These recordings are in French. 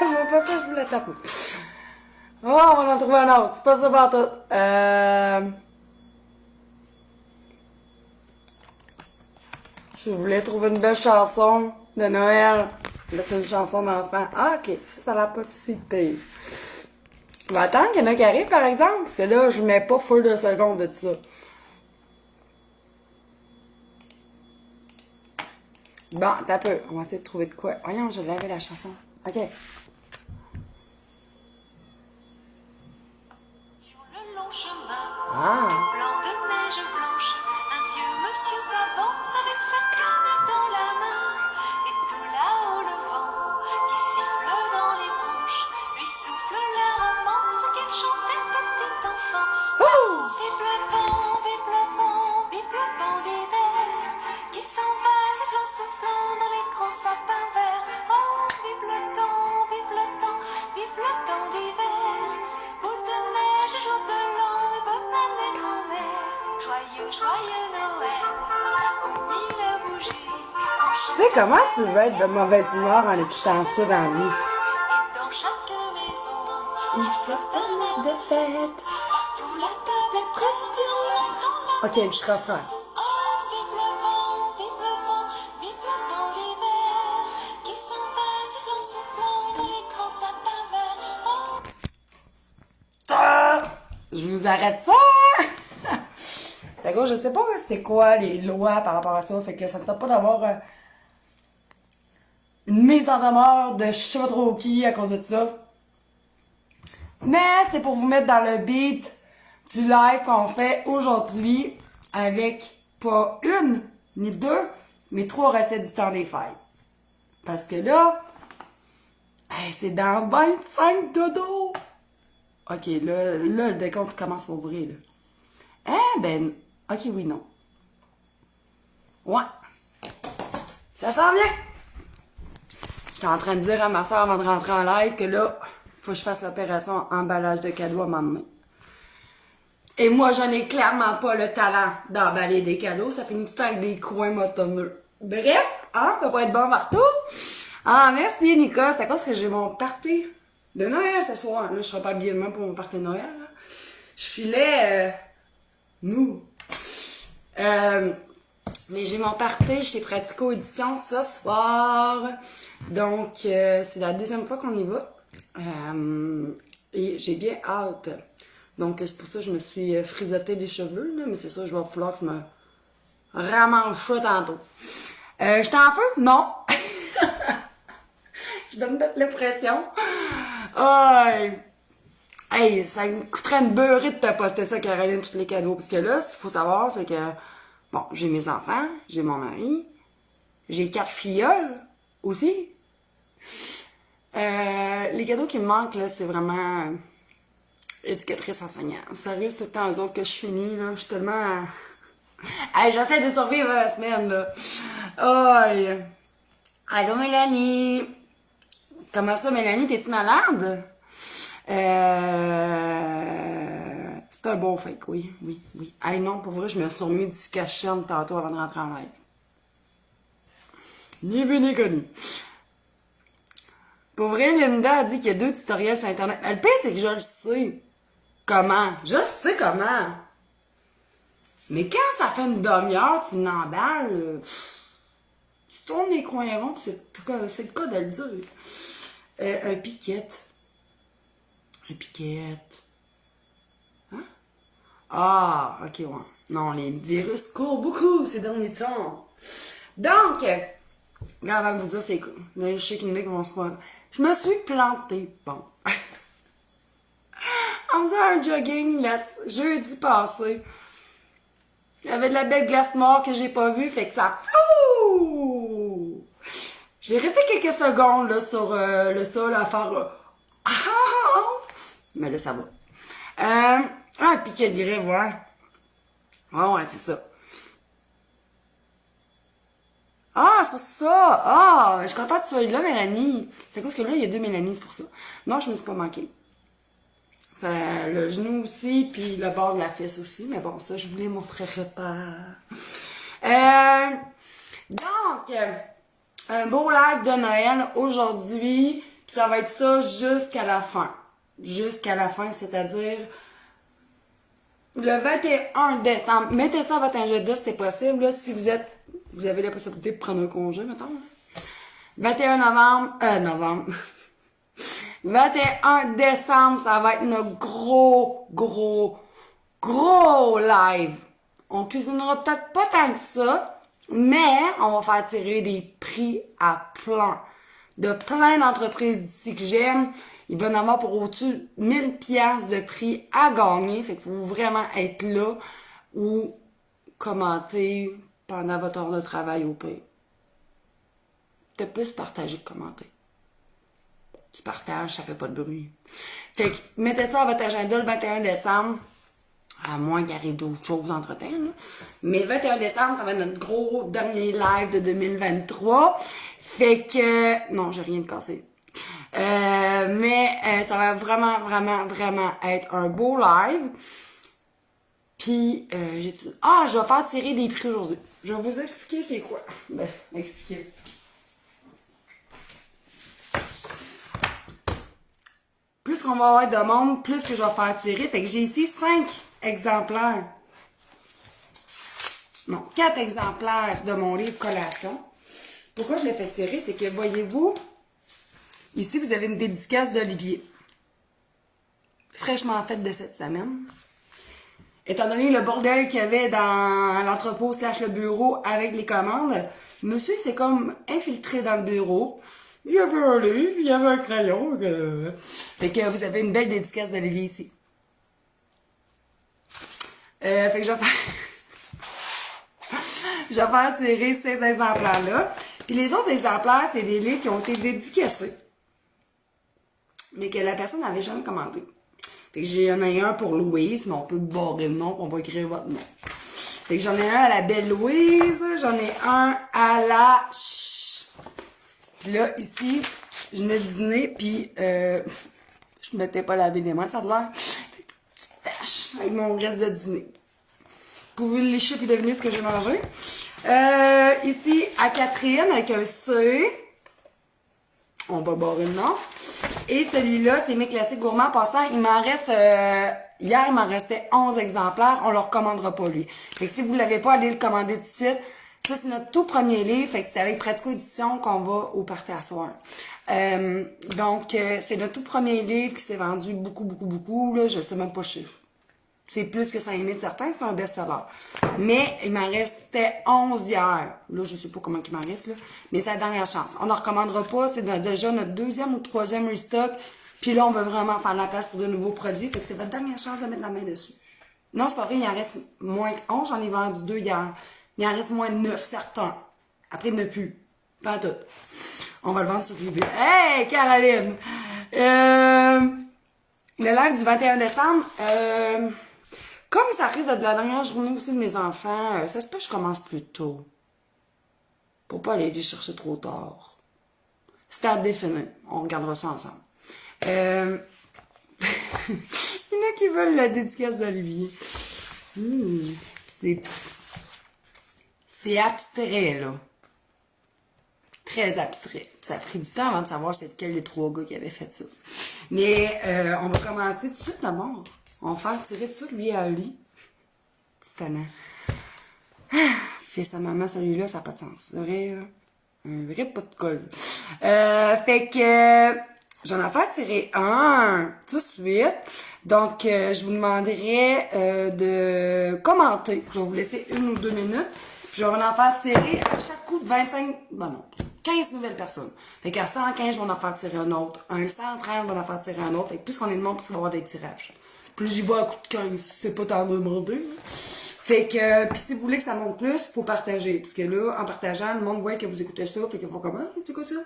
moi pas ça, je voulais taper. Oh, on va en trouver un autre. C'est pas ça pour tout. Je voulais trouver une belle chanson de Noël. Là, c'est une chanson d'enfant. Ah, ok. Ça a l'air pas si pire. Je vais attendre qu'il y en a qui arrivent, par exemple, parce que là, je mets pas full de secondes de ça. Bon, t'as peu. On va essayer de trouver de quoi. Voyons, je l'avais la chanson. Ok. Sur le long chemin, Ah. tout blanc de neige blanche, un vieux monsieur s'avance avec sa canne dans la main. Et tout là-haut le vent qui siffle dans les branches lui souffle la romance qu'elle chantait petit enfant. Ouh! Vive le vent, vive le vent, vive le vent d'hiver qui s'en va sifflant, soufflant dans les grands sapins verts. Oh, vive le temps, vive le temps, vive le temps d'hiver. Bout de neige, jour de l'an et bonne année grand-mère. Joyeux, joyeux Noël, aux mille bougies. Tu sais, comment tu veux être de mauvaise humeur en écoutant ça dans la vie? Et dans chaque maison, il flotte un air de fête. Partout la table est prête et on entend la Ok, je refais. Oh, vive le vent, vive le vent, vive le vent d'hiver qui s'en va sifflant, soufflant dans les grands sapins verts. Oh. Ah! Je vous arrête ça! Hein? C'est quoi, je sais pas c'est quoi les lois par rapport à ça, fait que ça ne tente pas d'avoir une mise en demeure de je sais pas trop qui à cause de ça. Mais c'était pour vous mettre dans le beat du live qu'on fait aujourd'hui avec pas une ni deux, mais 3 recettes du temps des fêtes. Parce que là, hey, c'est dans 25 dodo. Ok, là, le décompte commence pour ouvrir, là. Eh ben, ok, oui, non. Ouais. Ça sent bien. J'étais en train de dire à ma soeur avant de rentrer en live que là, faut que je fasse l'opération emballage de cadeaux à m'emmener. Et moi, je n'ai clairement pas le talent d'emballer des cadeaux. Ça finit tout le temps avec des coins motonneux. Bref, hein, ça peut pas être bon partout. Ah, merci, Nika. C'est à cause que j'ai mon party de Noël ce soir. Là, je serai pas habillée demain pour mon party de Noël, là. Je filais, nous. Mais j'ai mon party chez Pratico Édition ce soir. Donc, c'est la 2e fois qu'on y va. Et j'ai bien hâte. Donc, c'est pour ça que je me suis frisoté les cheveux, là. Mais c'est ça, je vais falloir que je me ramanche ça tantôt. J'étais en feu? Non. Je donne toute l'impression. Oh, hey, ça me coûterait une beurrée de te poster ça, Caroline, tous les cadeaux. Parce que là, ce qu'il faut savoir, c'est que, bon, j'ai mes enfants, j'ai mon mari, j'ai 4 filleuls aussi. Les cadeaux qui me manquent, là, c'est vraiment éducatrice enseignant. Sérieux, c'est tout le temps eux autres que je finis, là. Je suis tellement... Hey, j'essaie de survivre la semaine, là. Oh, allô, Mélanie. Comment ça, Mélanie? T'es-tu malade? C'est un beau fake, oui, oui, oui. Hey, non, pour vrai, je me suis remis du cachet tantôt avant de rentrer en live. Ni vu ni connu. Pour vrai, Linda a dit qu'il y a 2 tutoriels sur Internet. Le pire, c'est que je le sais. Comment? Je le sais comment. Mais quand ça fait une demi-heure, tu l'emballes, tu tournes les coins ronds, c'est le cas de le dire. Un piquette. Un piquette. Hein? Ah, ok, ouais. Non, les virus courent beaucoup ces derniers temps. Donc, là, avant de vous dire, c'est cool. Là, je sais qu'il y en a qui vont se faire. Je me suis plantée, bon. En faisant un jogging jeudi passé. Il y avait de la belle glace noire que j'ai pas vue, fait que ça... Ouh! J'ai resté quelques secondes là, sur le sol à faire... Mais là, ça va. Un piquet de grève, ouais. Ouais, c'est ça. Ah, c'est pour ça! Ah, je suis contente que tu sois là, Mélanie. C'est parce que là, il y a 2 Mélanie, c'est pour ça. Non, je me suis pas manquée. Le genou aussi, puis le bord de la fesse aussi. Mais bon, ça, je vous les montrerai pas. Donc, un beau live de Noël aujourd'hui. Puis ça va être ça jusqu'à la fin. Jusqu'à la fin, c'est-à-dire le 21 décembre. Mettez ça à votre agenda si c'est possible. Là, si vous avez la possibilité de prendre un congé, mettons. 21 novembre. 21 décembre, ça va être notre gros live. On cuisinera peut-être pas tant que ça, mais on va faire tirer des prix à plein. De plein d'entreprises ici que j'aime. Il va y en avoir pour au-dessus de 1000 piastres de prix à gagner. Fait qu'il faut vraiment être là ou commenter pendant votre heure de travail au pire. Peut-être plus partager que commenter. Tu partages, ça fait pas de bruit. Fait que mettez ça à votre agenda le 21 décembre. À moins qu'il arrive d'autres choses entre-temps, là. Mais le 21 décembre, ça va être notre gros dernier live de 2023. Fait que... Non, j'ai rien de cassé. Mais ça va vraiment être un beau live. Puis, je vais faire tirer des prix aujourd'hui. Je vais vous expliquer c'est quoi. Ben, expliquer. Plus qu'on va avoir de monde, plus que je vais faire tirer. Fait que j'ai ici 5 exemplaires. Non, 4 exemplaires de mon livre Collation. Pourquoi je l'ai fait tirer? C'est que, voyez-vous, ici, vous avez une dédicace d'Olivier. Fraîchement faite de cette semaine. Étant donné le bordel qu'il y avait dans l'entrepôt / le bureau avec les commandes, monsieur s'est comme infiltré dans le bureau. Il y avait un livre, il y avait un crayon. Fait que vous avez une belle dédicace d'Olivier ici. Fait que je vais faire tirer ces exemplaires-là. Puis les autres exemplaires, c'est des livres qui ont été dédicacés. Mais que la personne n'avait jamais commandé. Fait que j'en ai un pour Louise, mais on peut barrer le nom, on va écrire votre nom. Fait que j'en ai un à la belle Louise, j'en ai un à la Puis là, ici, je venais de dîner, puis je m'étais pas lavé les mains, ça a l'air. Petite tache avec mon reste de dîner. Vous pouvez le lécher puis deviner ce que j'ai mangé. Ici, à Catherine, avec un C. On va barrer le nom. Et celui-là, c'est mes classiques gourmands. En passant, il m'en reste... hier, il m'en restait 11 exemplaires. On ne le recommandera pas, lui. Fait que si vous ne l'avez pas, allez le commander tout de suite. Ça, c'est notre tout premier livre. Fait que c'est avec Pratico Édition qu'on va au party à soir. Donc, c'est notre tout premier livre qui s'est vendu beaucoup. Là, je sais même pas le chiffre. C'est plus que 5000 certains, c'est un best-seller. Mais il m'en restait 11 hier. Là, je sais pas comment il m'en reste, là. Mais c'est la dernière chance. On ne le recommandera pas. C'est déjà notre 2e ou 3e restock. Puis là, on veut vraiment faire de la place pour de nouveaux produits. Fait que c'est votre dernière chance de mettre la main dessus. Non, c'est pas vrai, il en reste moins que 11. J'en ai vendu 2 hier. Il en reste moins de 9 certains. Après, il n'y en a plus. Pas tout. On va le vendre sur eBay. Hey, Caroline! Le live du 21 décembre, comme ça risque d'être la dernière journée aussi de mes enfants, ça se peut que je commence plus tôt. Pour pas aller les chercher trop tard. C'est à définir. On regardera ça ensemble. Il y en a qui veulent la dédicace d'Olivier. C'est abstrait, là. Très abstrait. Ça a pris du temps avant de savoir c'est lequel des 3 gars qui avaient fait ça. Mais on va commencer tout de suite d'abord. On va faire tirer tout de suite lui à Ali. Petit tannant. Fils à maman, celui-là, ça n'a pas de sens. C'est vrai, là. Un vrai pot de colle. Fait que j'en ai fait tirer un tout de suite. Donc, je vous demanderai de commenter. Je vais vous laisser 1 ou 2 minutes. Puis je vais en faire tirer à chaque coup de 15 nouvelles personnes. Fait qu'à 115, je vais en faire tirer un autre. À un 130, je vais en faire tirer un autre. Fait que plus qu'on est de monde, plus il va y avoir des tirages. Plus j'y vais à coup de 15, c'est pas tant demandé. Fait que, pis si vous voulez que ça monte plus, faut partager. Parce que là, en partageant, le monde voit que vous écoutez ça. Fait qu'ils vont comme, ah, c'est quoi ça?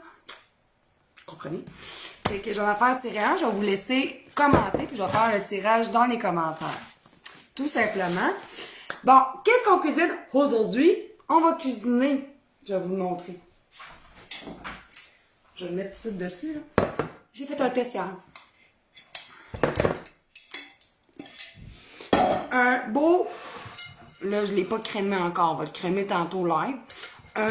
Comprenez? Fait que je vais en faire tirer un. Je vais vous laisser commenter. Puis je vais faire le tirage dans les commentaires. Tout simplement. Bon, qu'est-ce qu'on cuisine aujourd'hui? On va cuisiner. Je vais vous le montrer. Je vais le mettre tout de suite dessus, là. J'ai fait un test hier. Un beau... Là, je ne l'ai pas crémé encore. On va le crémer tantôt live. Tu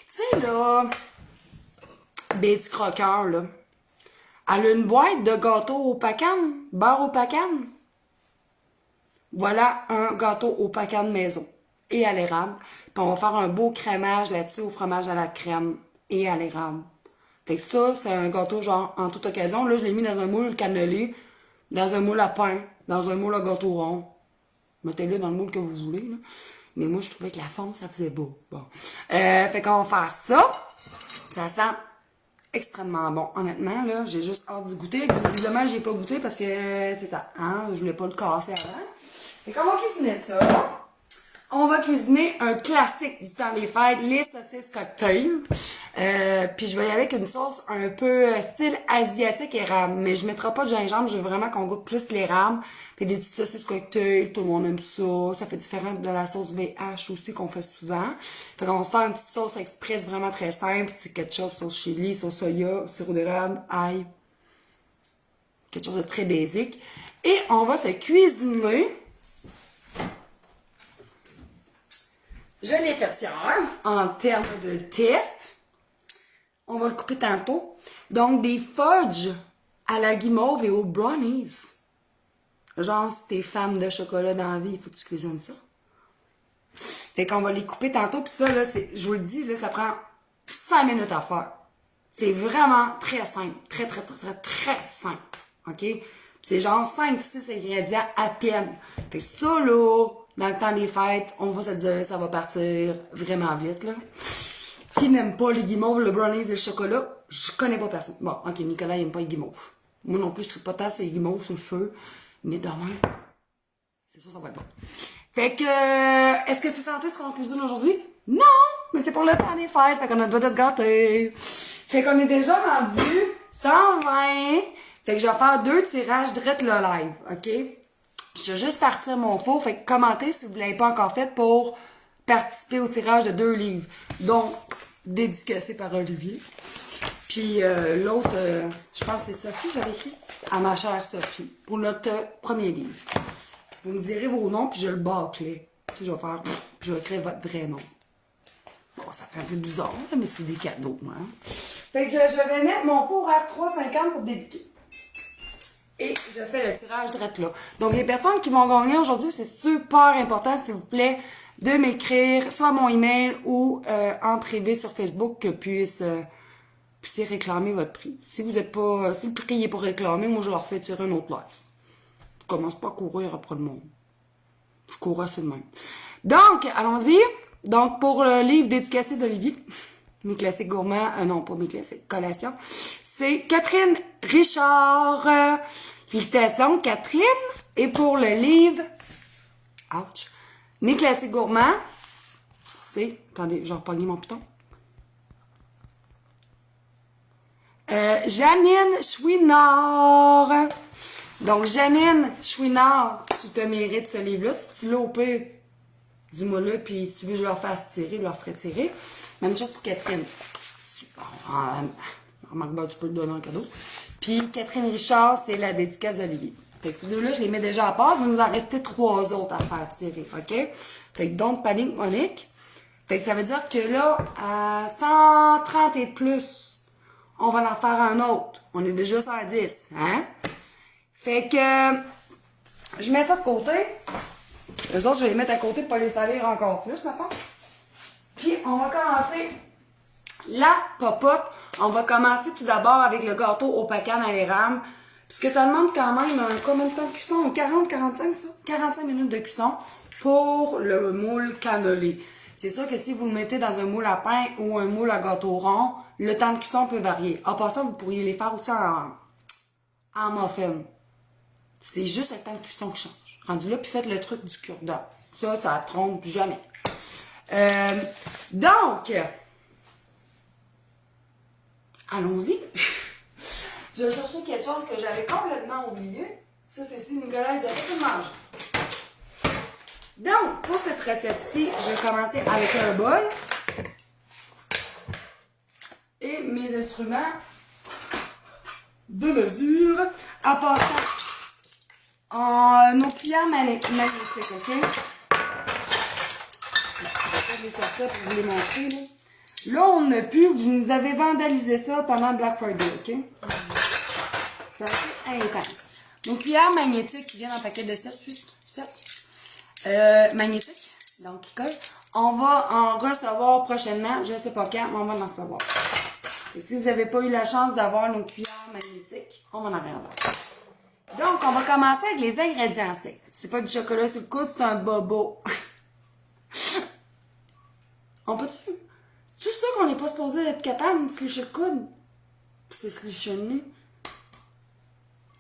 sais, là... Betty Crocker, là. Elle a une boîte de gâteaux au pacane, beurre au pacane. Voilà un gâteau au pacane maison et à l'érable. Puis on va faire un beau crémage là-dessus au fromage à la crème et à l'érable. Fait que ça, c'est un gâteau genre en toute occasion. Là, je l'ai mis dans un moule cannelé, dans un moule à pain, dans un moule à gâteau rond. Mettez-le dans le moule que vous voulez, là. Mais moi, je trouvais que la forme, ça faisait beau. Bon. Fait qu'on va faire ça. Ça sent extrêmement bon. Honnêtement, là, j'ai juste hâte d'y goûter. Visiblement, j'ai pas goûté parce que c'est ça. Hein? Je voulais pas le casser avant. Fait qu'on va cuisiner ça. On va cuisiner un classique du temps des fêtes, les saucisses cocktail. Puis je vais y aller avec une sauce un peu style asiatique érable. Mais je mettrai pas de gingembre, je veux vraiment qu'on goûte plus l'érable. Puis des petites saucisses cocktail, tout le monde aime ça. Ça fait différent de la sauce VH aussi qu'on fait souvent. Fait qu'on va se faire une petite sauce express vraiment très simple. Petit ketchup, sauce chili, sauce soya, sirop d'érable, ail. Quelque chose de très basique. Et on va se cuisiner. Je l'ai fait hier, en termes de test. On va le couper tantôt. Donc, des fudge à la guimauve et aux brownies. Genre, si t'es fan de chocolat dans la vie, il faut que tu cuisines ça. Fait qu'on va les couper tantôt. Puis ça, là, je vous le dis, là, ça prend 5 minutes à faire. C'est vraiment très simple. Très, très, très, très, très simple. OK? Puis c'est genre 5-6 ingrédients à peine. Fait que ça, là, dans le temps des fêtes, on va se dire, ça va partir vraiment vite, là. Qui n'aime pas les guimauves, le brownies et le chocolat? Je connais pas personne. Bon, ok, Nicolas, il aime pas les guimauves. Moi non plus, je tripe pas tant ces guimauves sur le feu. Mais demain, c'est sûr, ça va être bon. Fait que, est-ce que c'est santé ce qu'on cuisine aujourd'hui? Non! Mais c'est pour le temps des fêtes, fait qu'on a le droit de se gâter. Fait qu'on est déjà rendu 120. Fait que je vais faire 2 tirages direct le live, ok? Je vais juste partir mon four, fait que commentez si vous ne l'avez pas encore fait pour participer au tirage de 2 livres. Donc, dédicacé par Olivier. Puis l'autre, je pense que c'est Sophie, j'avais écrit. À ma chère Sophie, pour notre premier livre. Vous me direz vos noms, puis je le bâclais. Tu sais, je vais faire, puis je vais écrire votre vrai nom. Bon, ça fait un peu bizarre, mais c'est des cadeaux, moi. Fait que je vais mettre mon four à 3,50 pour débuter. Et je fais le tirage direct là. Donc, les personnes qui vont gagner aujourd'hui, c'est super important, s'il vous plaît, de m'écrire soit à mon email ou en privé sur Facebook que puissiez réclamer votre prix. Si vous êtes pas, si le prix est pas réclamé, moi je leur fais tirer un autre live. Je commence pas à courir après le monde. Je cours assez de même. Donc, allons-y. Donc, pour le livre dédicacé d'Olivier, mes classiques gourmands, non pas mes classiques, collations, c'est Catherine Richard. Félicitations, Catherine. Et pour le livre, ouch, mes classiques gourmands, c'est, attendez, je vais repogner mon piton. Janine Chouinard. Donc, Janine Chouinard, tu te mérites ce livre-là. Si tu l'as au pire, dis-moi-le, puis si tu veux que je leur fasse tirer, je leur ferai tirer. Même chose pour Catherine. Remarque, tu peux le donner en cadeau. Puis Catherine Richard, c'est la dédicace d'Olivier. Fait que ces deux-là, je les mets déjà à part. Vous nous en restez 3 autres à faire tirer, OK? Fait que donc, panique, Monique. Fait que ça veut dire que là, à 130 et plus, on va en faire un autre. On est déjà 110, hein? Fait que, je mets ça de côté. Les autres, je vais les mettre à côté pour pas les salir encore plus, maintenant. Puis, on va commencer la popote. On va commencer tout d'abord avec le gâteau au pacane à l'érable. Puisque ça demande quand même combien de temps de cuisson? 40-45, ça? 45 minutes de cuisson pour le moule cannelé. C'est sûr que si vous le mettez dans un moule à pain ou un moule à gâteau rond, le temps de cuisson peut varier. En passant, vous pourriez les faire aussi en muffin. C'est juste le temps de cuisson qui change. Rendu là, puis faites le truc du cure-dent. Ça trompe jamais. Donc, allons-y. Je vais chercher quelque chose que j'avais complètement oublié. Ça, c'est si Nicolas, ils avaient tout mangé. Donc, pour cette recette-ci, je vais commencer avec un bol. Et mes instruments de mesure. En passant, nos cuillères magnétiques, OK? Je vais les sortir pour vous les montrer, là. Là, on n'a plus, vous nous avez vandalisé ça pendant Black Friday, OK? C'est assez intense. Donc, cuillère magnétique qui vient dans le paquet de 7. Magnétique, donc qui colle. On va en recevoir prochainement, je ne sais pas quand, mais on va en recevoir. Et si vous n'avez pas eu la chance d'avoir nos cuillères magnétiques, on va en avoir. Donc, on va commencer avec les ingrédients secs. C'est pas du chocolat sur le coude, c'est un bobo. On peut-tu... C'est ça qu'on n'est pas supposé être capable de se lécher le coude? C'est se lécher le nez.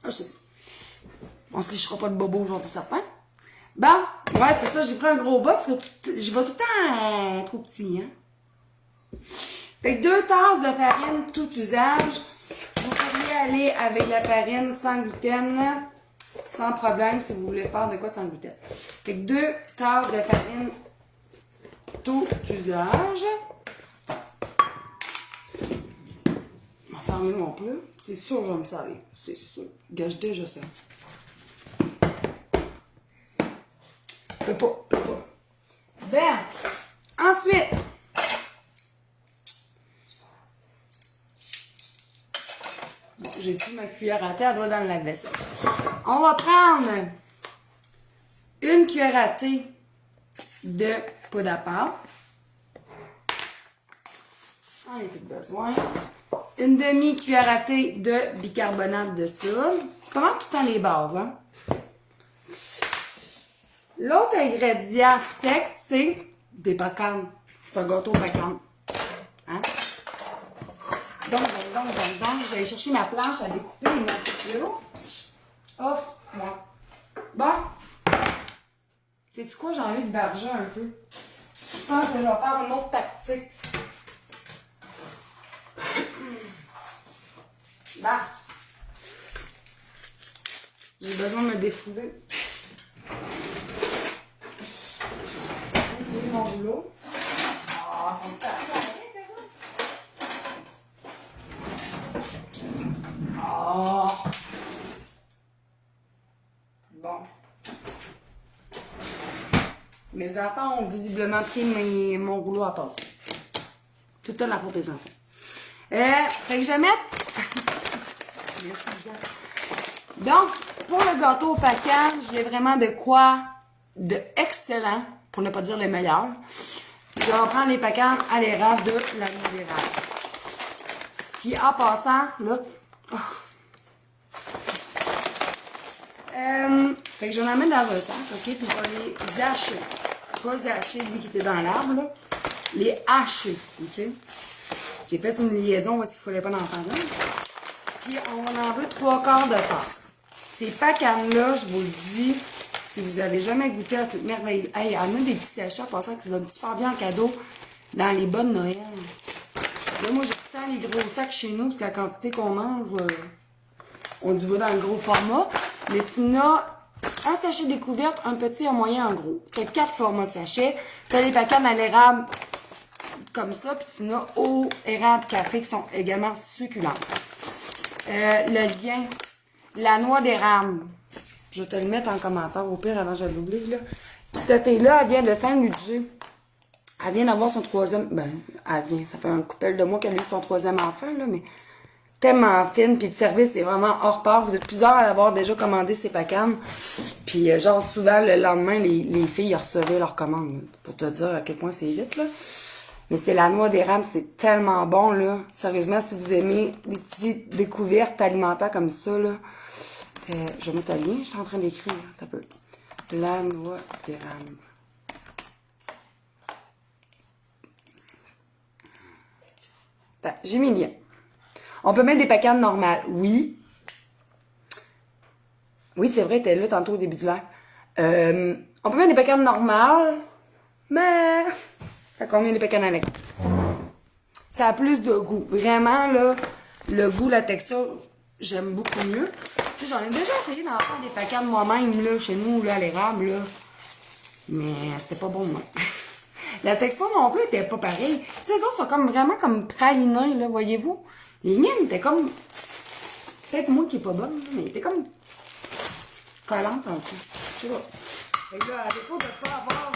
Ah, je sais. On se léchera pas de bobo aujourd'hui, certain. Bon, ouais, c'est ça, j'ai pris un gros bas parce que j'y vais tout le temps trop petit, hein. Fait que 2 tasses de farine tout usage. Vous pourriez aller avec la farine sans gluten, sans problème si vous voulez faire de quoi de sans gluten. Fait que 2 tasses de farine tout usage. Je vais fermer mon plat. C'est sûr que je vais me saler. C'est sûr. Gage déjà ça. Peux pas. Ben, ensuite, bon, j'ai plus ma cuillère à thé, elle doit dans le lave-vaisselle. On va prendre une cuillère à thé de poudre à pâte. On n'a plus de besoin. Une demi-cuillère à thé de bicarbonate de soude. C'est pas mal tout le temps les bases, hein? L'autre ingrédient sec, c'est des pecans. C'est un gâteau pecan. Hein? Donc, je vais aller chercher ma planche à découper et mettre là. Off, moi. Bon. Sais-tu quoi? J'ai envie de barger un peu. Je pense que je vais faire une autre tactique. Bah. J'ai besoin de me défouler. Mon rouleau. Oh, ça me oh. Bon. Mes enfants ont visiblement pris mon rouleau à part. Tout le temps la faute des enfants. Fait que je vais mettre... Donc, pour le gâteau au paquet, je voulais vraiment de quoi de excellent, pour ne pas dire le meilleur. Je vais prendre les paquets à l'érable de la noix d'érable. Puis en passant, là... Oh. Fait que je vais en mettre dans un sac, ok? Puis je vais les hacher. Pas hacher lui qui était dans l'arbre, là. Les hacher, ok? J'ai fait une liaison parce qu'il ne fallait pas en faire un. Puis on en veut 3/4 de tasse. Ces pacanes-là, je vous le dis, si vous avez jamais goûté à cette merveille, hey, il y en a des petits sachets en passant qui se donnent super bien en cadeau dans les bonnes Noël. Là, moi, j'ai tout le temps les gros sacs chez nous parce que la quantité qu'on mange, on dit va dans le gros format. Mais tu as un sachet découverte, un petit, un moyen, un gros. Tu as 4 formats de sachets. Tu as les pacanes à l'érable comme ça, puis tu as au érable café qui sont également succulentes. Le lien, la noix d'érable. Je vais te le mettre en commentaire au pire avant que je l'oublie, là. Puis cette fille-là, elle vient de Saint-Ludger. Elle vient d'avoir son 3e... Ben, elle vient. Ça fait un couple de mois qu'elle a eu son 3e enfant, là, mais tellement fine. Puis le service est vraiment hors part. Vous êtes plusieurs à l'avoir déjà commandé ces pacanes. Puis genre, souvent, le lendemain, les filles recevaient leur commande, là, pour te dire à quel point c'est vite, là. Mais c'est la noix d'érable, c'est tellement bon, là. Sérieusement, si vous aimez des petites découvertes alimentaires comme ça, là... je vais mettre un lien, je suis en train d'écrire, un peu. La noix d'érable. Ben, j'ai mis le lien. On peut mettre des pacanes normales, oui. Oui, c'est vrai, t'es là tantôt au début du live. On peut mettre des pacanes normales, mais... Ça combien des pacanes avec? Ça a plus de goût. Vraiment, là, le goût, la texture, j'aime beaucoup mieux. Tu sais, j'en ai déjà essayé d'en faire des pacanes moi-même, là, chez nous, là, à l'érable, là. Mais c'était pas bon, moi. La texture non plus était pas pareille. Tu sais, les autres sont comme vraiment comme pralinés, là, voyez-vous? Les miennes étaient comme... Peut-être moi qui est pas bonne, mais étaient comme... collantes un peu. Je sais pas. Fait que là, à défaut de pas avoir...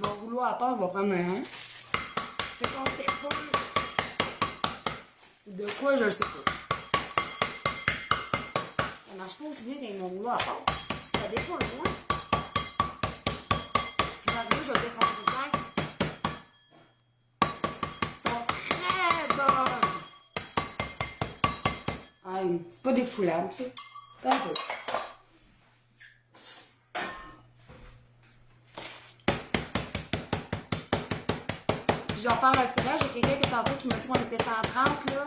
mon rouleau à part, je vais prendre un. Fait qu'on fait pas. De quoi, je le sais pas. Ça marche pas aussi bien qu'avec mon rouleau à part. Ça défonce moins. Puis maintenant, je vais défoncer ça. Ils sont très bonnes. Aïe, c'est pas défoulable, ça. Pas un peu. Puis je vais faire un tirage. J'ai quelqu'un qui est tantôt qui m'a dit qu'on était 130, là.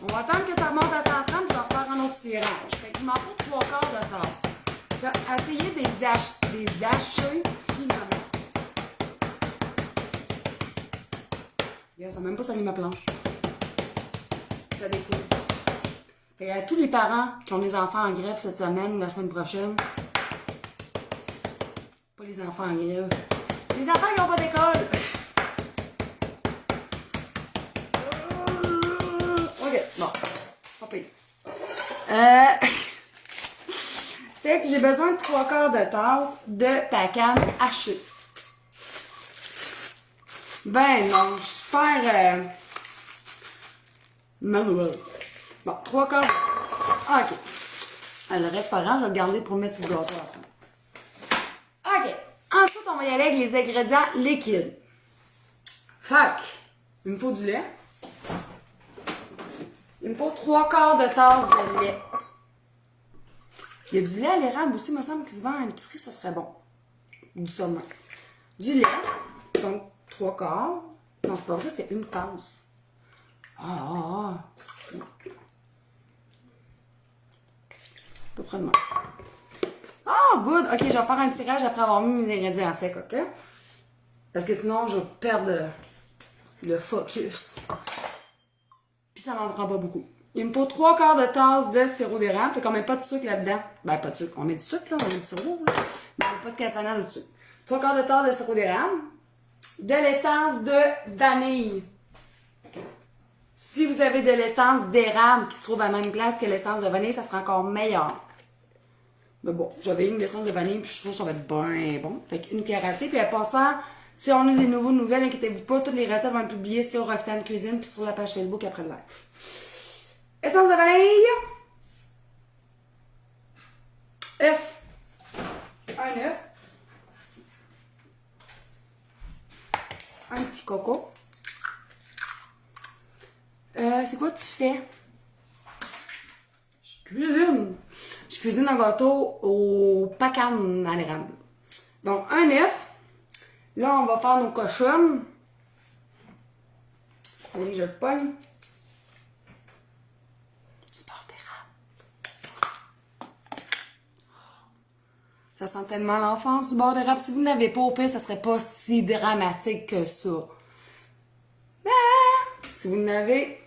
On va attendre que ça remonte à 130, puis je vais refaire un autre tirage. Fait qu'il m'en faut 3/4 de tasse. Essayez des hacher finalement. Regarde, ça n'a même pas salé ma planche. Ça défoule. Fait à tous les parents qui ont des enfants en grève cette semaine ou la semaine prochaine, pas les enfants en grève, les enfants qui n'ont pas d'école. Ok, bon, pas pire. Fait que j'ai besoin de 3/4 de tasse de ta canne hachée. Ben non, super manuel. Bon, 3/4 de tasse. Ah, ok. Le reste pas grand, je vais le garder pour mettre du gâteau à la fin. Ok. Ensuite, on va y aller avec les ingrédients liquides. Fac, il me faut du lait. Il me faut 3/4 de tasse de lait. Il y a du lait à l'érable aussi, il me semble qu'il se vend à l'épicerie, ça serait bon. Du saumon. Du lait, donc 3/4. Non, c'est pas vrai, c'était une tasse. Ah. À peu près de moi. Ah, good! Ok, je vais faire un tirage après avoir mis mes ingrédients secs, ok? Parce que sinon, je vais perdre le focus. Puis ça m'en prend pas beaucoup. Il me faut 3/4 de tasse de sirop d'érable. Fait qu'on met pas de sucre là-dedans. Ben, pas de sucre. On met du sucre, là. On met du sirop, là. Mais on met pas de cassonade ou de sucre. 3/4 de tasse de sirop d'érable. De l'essence de vanille. Si vous avez de l'essence d'érable qui se trouve à la même place que l'essence de vanille, ça sera encore meilleur. Mais bon, j'avais une l'essence de vanille, puis je suis sûre que ça va être bien bon. Fait qu'une cuillère à thé. Puis en passant, si on a des nouveaux nouvelles, inquiétez-vous pas, toutes les recettes vont être publiées sur Roxane Cuisine puis sur la page Facebook après le live. Essence de vanille. œuf. Un œuf. Un petit coco. C'est quoi tu fais? Je cuisine. Je cuisine un gâteau au pacane à l'érable. Donc, un œuf. Là, on va faire nos cochonnes. Allez, je le pogne. Du beurre d'érable. Ça sent tellement l'enfance, du beurre d'érable. Si vous n'avez pas au pire, ça serait pas si dramatique que ça. Mais, si vous n'avez,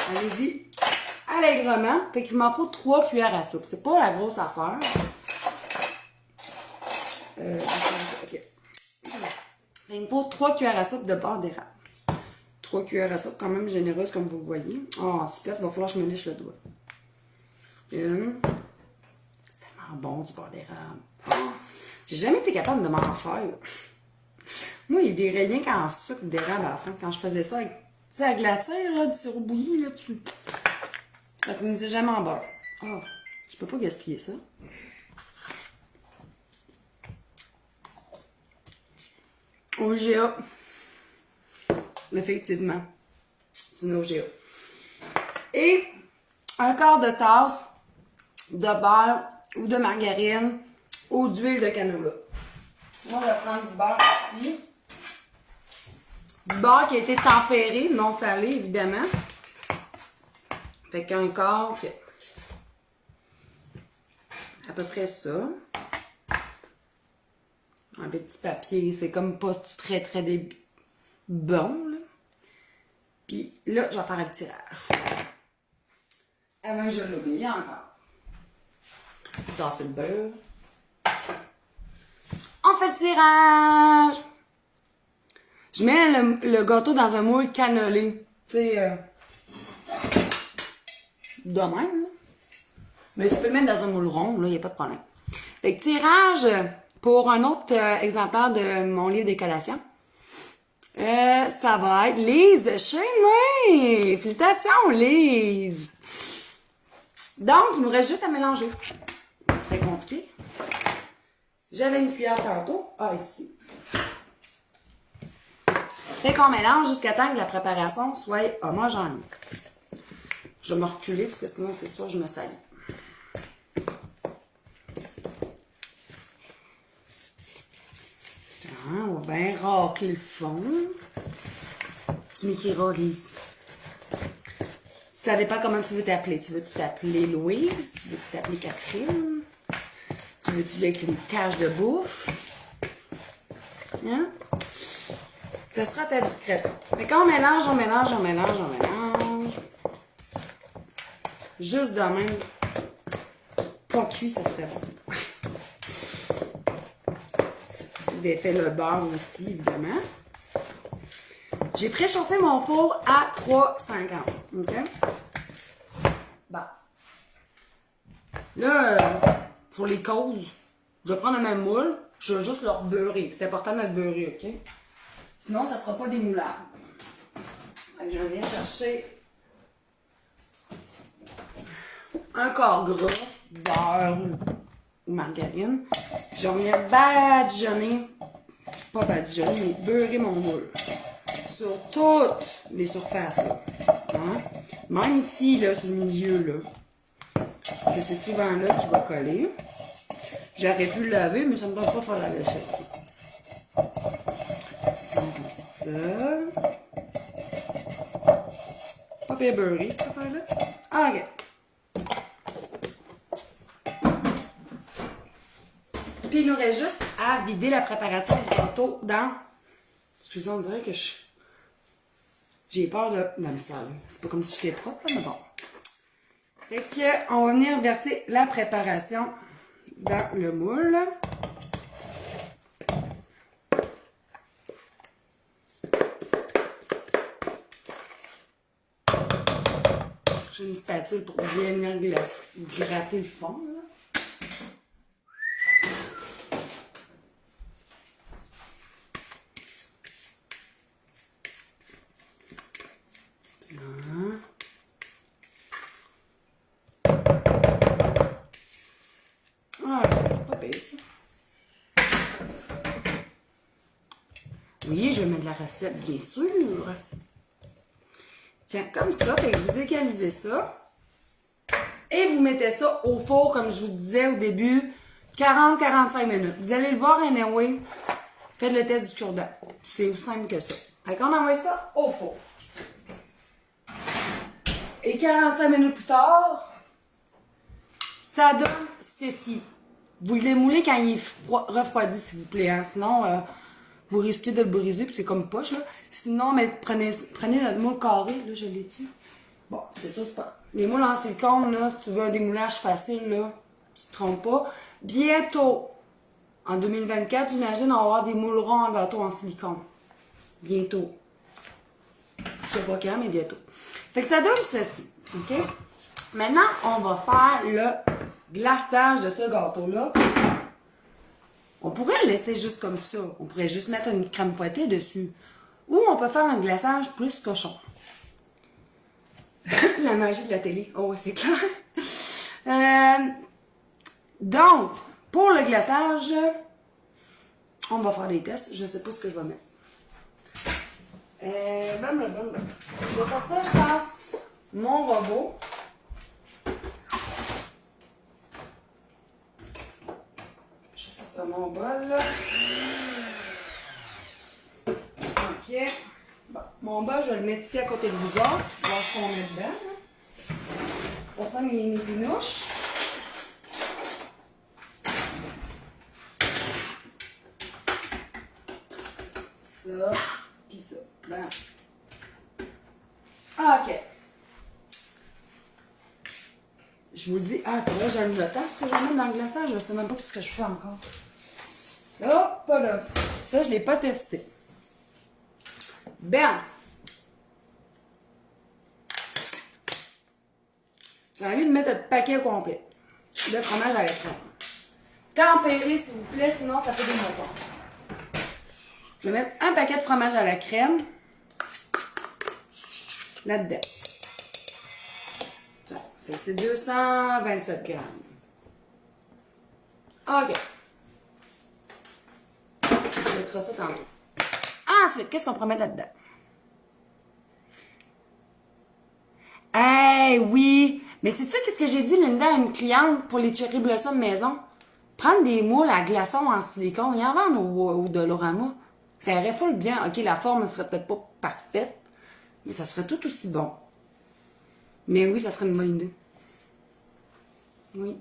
allez-y allègrement. Fait qu'il m'en faut 3 cuillères à soupe. C'est pas la grosse affaire. Ok. Il me faut 3 cuillères à soupe de beurre d'érable. 3 cuillères à soupe, quand même généreuse comme vous le voyez. Oh, super, il va falloir que je me lèche le doigt. C'est tellement bon du beurre d'érable. Oh, j'ai jamais été capable de m'en faire. Moi, il virait rien qu'en sucre d'érable à la fin. Quand je faisais ça avec, tu sais, avec la tire, là, du sirop bouilli, là, ça finissait jamais en beurre. Oh, je peux pas gaspiller ça. OGA. Effectivement. C'est une OGA. Et un quart de tasse de beurre ou de margarine ou d'huile de canola. Moi, je vais prendre du beurre ici. Du beurre qui a été tempéré, non salé, évidemment. Fait qu'un quart, à peu près ça. Un petit papier, c'est comme pas très bon, là. Puis là, je vais faire un tirage. Avant, je l'oublie encore. Tasser le beurre. On fait le tirage! Je mets le gâteau dans un moule cannelé. Tu sais, de même, là. Mais tu peux le mettre dans un moule rond, là, il n'y a pas de problème. Fait que tirage pour un autre exemplaire de mon livre des collations. Ça va être Lise Cheney! Félicitations, Lise! Donc, il nous reste juste à mélanger. Pas très compliqué. J'avais une cuillère tantôt. Ah, ici. Fait qu'on mélange jusqu'à temps que la préparation soit homogène. Je vais me reculer parce que sinon, c'est sûr, je me salis. On va bien racler le fond. Tu m'écriras, Lise. Ça dépend comment tu veux t'appeler. Tu veux-tu t'appeler Louise? Tu veux-tu t'appeler Catherine? Tu veux-tu avec une tache de bouffe? Hein? Ça sera à ta discrétion. Fait qu'on mélange, on mélange, on mélange, on mélange. Juste de même. Pas cuit, ça serait bon. J'ai fait le beurre aussi, évidemment. J'ai préchauffé mon four à 350. OK? Bon. Là, pour les causes, je vais prendre le même moule. Je vais juste leur beurrer. C'est important de le beurrer, OK? Sinon, ça ne sera pas démoulable. Je viens chercher un quart gras, beurre ou margarine. Puis je viens badigeonner, pas badigeonner, mais beurrer mon moule. Sur toutes les surfaces, là. Hein? Même ici, là, sur le milieu, là. Parce que c'est souvent là qu'il va coller. J'aurais pu le laver, mais ça ne me donne pas faire la vaisselle. Ça, comme ça. Pas bien beurré, cette affaire-là. Ah, ok. Puis il nous reste juste à vider la préparation du gâteau dans... Excusez, on dirait que j'ai peur de me saler. C'est pas comme si j'étais propre, là, mais bon. Fait que, on va venir verser la préparation dans le moule. J'ai une spatule pour bien venir gratter le fond, là. Ah, c'est pas pire, ça. Oui, je vais mettre de la recette, bien sûr. Tiens, comme ça, fait que vous égalisez ça. Et vous mettez ça au four, comme je vous disais au début, 40-45 minutes. Vous allez le voir anyway. Faites le test du cure-dent. C'est aussi simple que ça. Fait qu'on envoie ça au four. Et 45 minutes plus tard, ça donne ceci. Vous le moulez quand il est refroidi, s'il vous plaît. Hein? Sinon, vous risquez de le briser, puis c'est comme poche, là. Sinon, mais prenez notre moule carré. Là, je l'ai dessus. Bon, c'est ça, c'est pas... Les moules en silicone, là, si tu veux un démoulage facile, là, tu te trompes pas. Bientôt, en 2024, j'imagine, on va avoir des moules ronds en gâteau en silicone. Bientôt. Je sais pas quand, mais bientôt. Fait que ça donne ceci, OK? Maintenant, on va faire le glaçage de ce gâteau-là. On pourrait le laisser juste comme ça. On pourrait juste mettre une crème fouettée dessus. Ou on peut faire un glaçage plus cochon. La magie de la télé. Oh, c'est clair. Donc, pour le glaçage, on va faire des tests. Je sais pas ce que je vais mettre. Je vais sortir, je pense, mon robot. Je vais sortir mon bol, là. Ok. Bon, mon bol, je vais le mettre ici à côté de vous autres. Voir ce qu'on met dedans. Là. Sortir mes pinouches. Ça, puis ça. Ben. Ok. Je vous le dis, il faudrait que j'allume le temps. Ce que je vais mettre dans le glaçage, je ne sais même pas ce que je fais encore. Hop là. Ça, je ne l'ai pas testé. Ben. J'ai envie de mettre le paquet au complet. Le fromage à la crème. tempéré, s'il vous plaît, sinon ça fait des moutons. Je vais mettre un paquet de fromage à la crème là-dedans. Ça fait c'est 227 grammes. OK. Je mettrai ça tantôt. Ensuite, qu'est-ce qu'on pourrait mettre là-dedans? Hey, oui! Mais sais-tu qu'est-ce que j'ai dit, Linda, à une cliente pour les cherry blossom maison? Prendre des moules à glaçons en silicone, il y en vend au Dolorama. Ça irait full bien. OK, la forme ne serait peut-être pas parfaite, mais ça serait tout aussi bon. Mais oui, ça serait une bonne idée. Oui.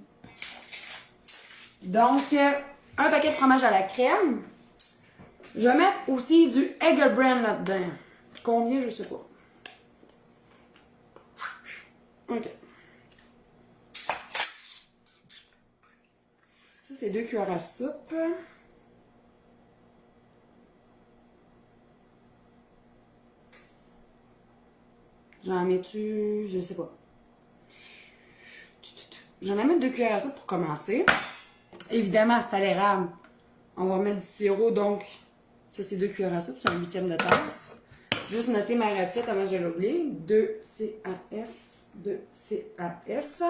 Donc, un paquet de fromage à la crème. Je vais mettre aussi du Egger Brand là-dedans. Combien, je sais pas. OK. Ça, c'est 2 cuillères à soupe. J'en mets-tu... Je sais pas. J'en ai mettre 2 cuillères à soupe pour commencer. Évidemment, c'est à l'érable. On va mettre du sirop, donc ça c'est 2 cuillères à soupe, c'est un huitième de tasse. Juste noter ma recette avant que je l'oublie. 2 CAS, 2 CAS.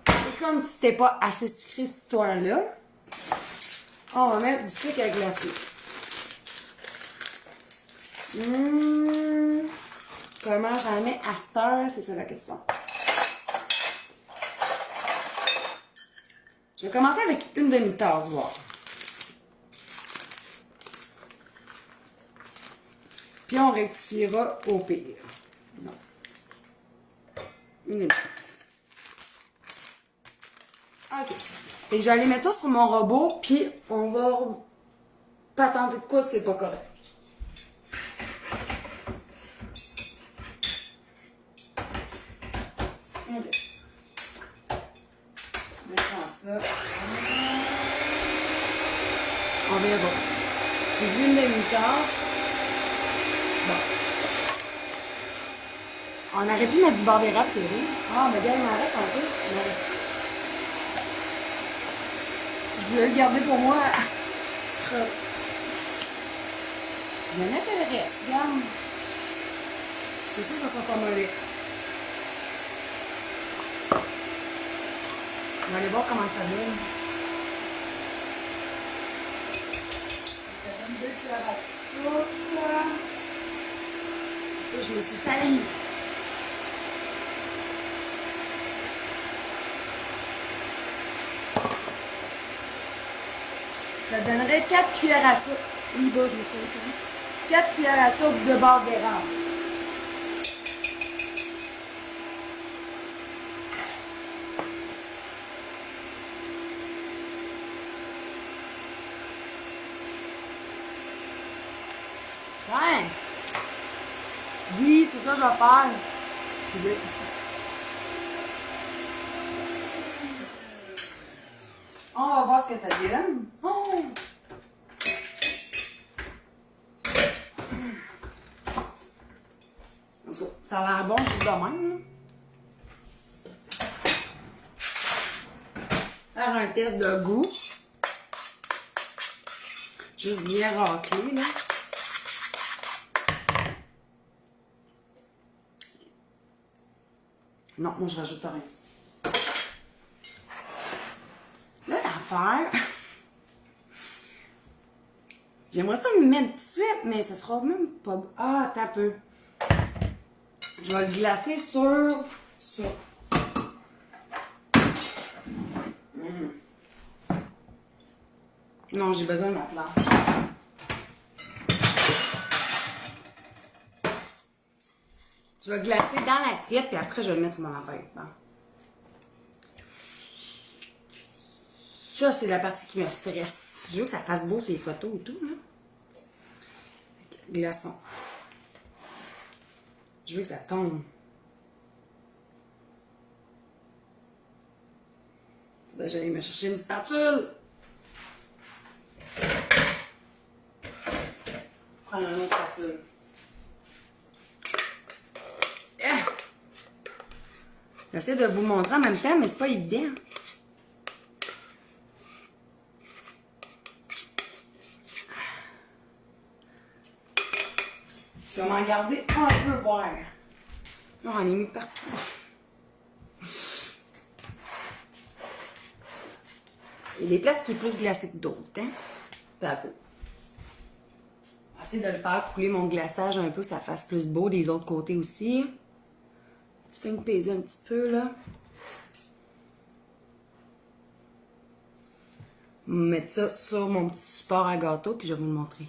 Et comme si c'était pas assez sucré cette histoire-là, on va mettre du sucre à glacer. Comment j'en mets à cette heure? C'est ça la question. Je vais commencer avec une demi-tasse, voir. Puis on rectifiera au pire. Non. Une demi-tasse. OK. Fait que j'allais mettre ça sur mon robot, puis on va patenter de quoi c'est pas correct. OK. Ça. On verra. J'ai vu une demi-tasse. Bon. On aurait pu mettre du beurre d'érable, c'est vrai. Ah, mais bien, il m'en reste un peu. Il m'en reste. Je voulais le garder pour moi. Je vais mettre le reste. Regarde. C'est sûr que ça sent pas mauvais. On va aller voir comment ça donne. Ça donne 2 cuillères à soupe. Et je me suis salée. Ça donnerait 4 cuillères à soupe. Oui, bah, je me suis salée. 4 cuillères à soupe de beurre d'érable. Ouais. Oui, c'est ça que je vais faire. On va voir ce que ça donne. Oh. En tout cas, ça a l'air bon juste de même. Là. Faire un test de goût. Juste bien raclé, là. Non, moi je rajoute rien. Là, l'affaire. J'aimerais ça me mettre tout de suite, mais ça sera même pas. Ah, attends un peu. Je vais le glacer sur ça. Non, j'ai besoin de ma planche. Je vais glacer dans l'assiette, puis après, je vais le mettre sur mon affaire. Bon. Ça, c'est la partie qui me stresse. Je veux que ça fasse beau, ces photos et tout. Là. Glaçons. Je veux que ça tombe. Faudrait que j'aille me chercher une spatule. Prendre une autre spatule. J'essaie de vous montrer en même temps, mais c'est pas évident. Je vais m'en garder un peu voir. Là, on est mis partout. Il y a des places qui sont plus glacées que d'autres, hein? Peu à peu. Je vais essayer de le faire couler mon glaçage un peu, ça fasse plus beau des autres côtés aussi. Tu fais une peser un petit peu, là. Je vais mettre ça sur mon petit support à gâteau, puis je vais vous le montrer.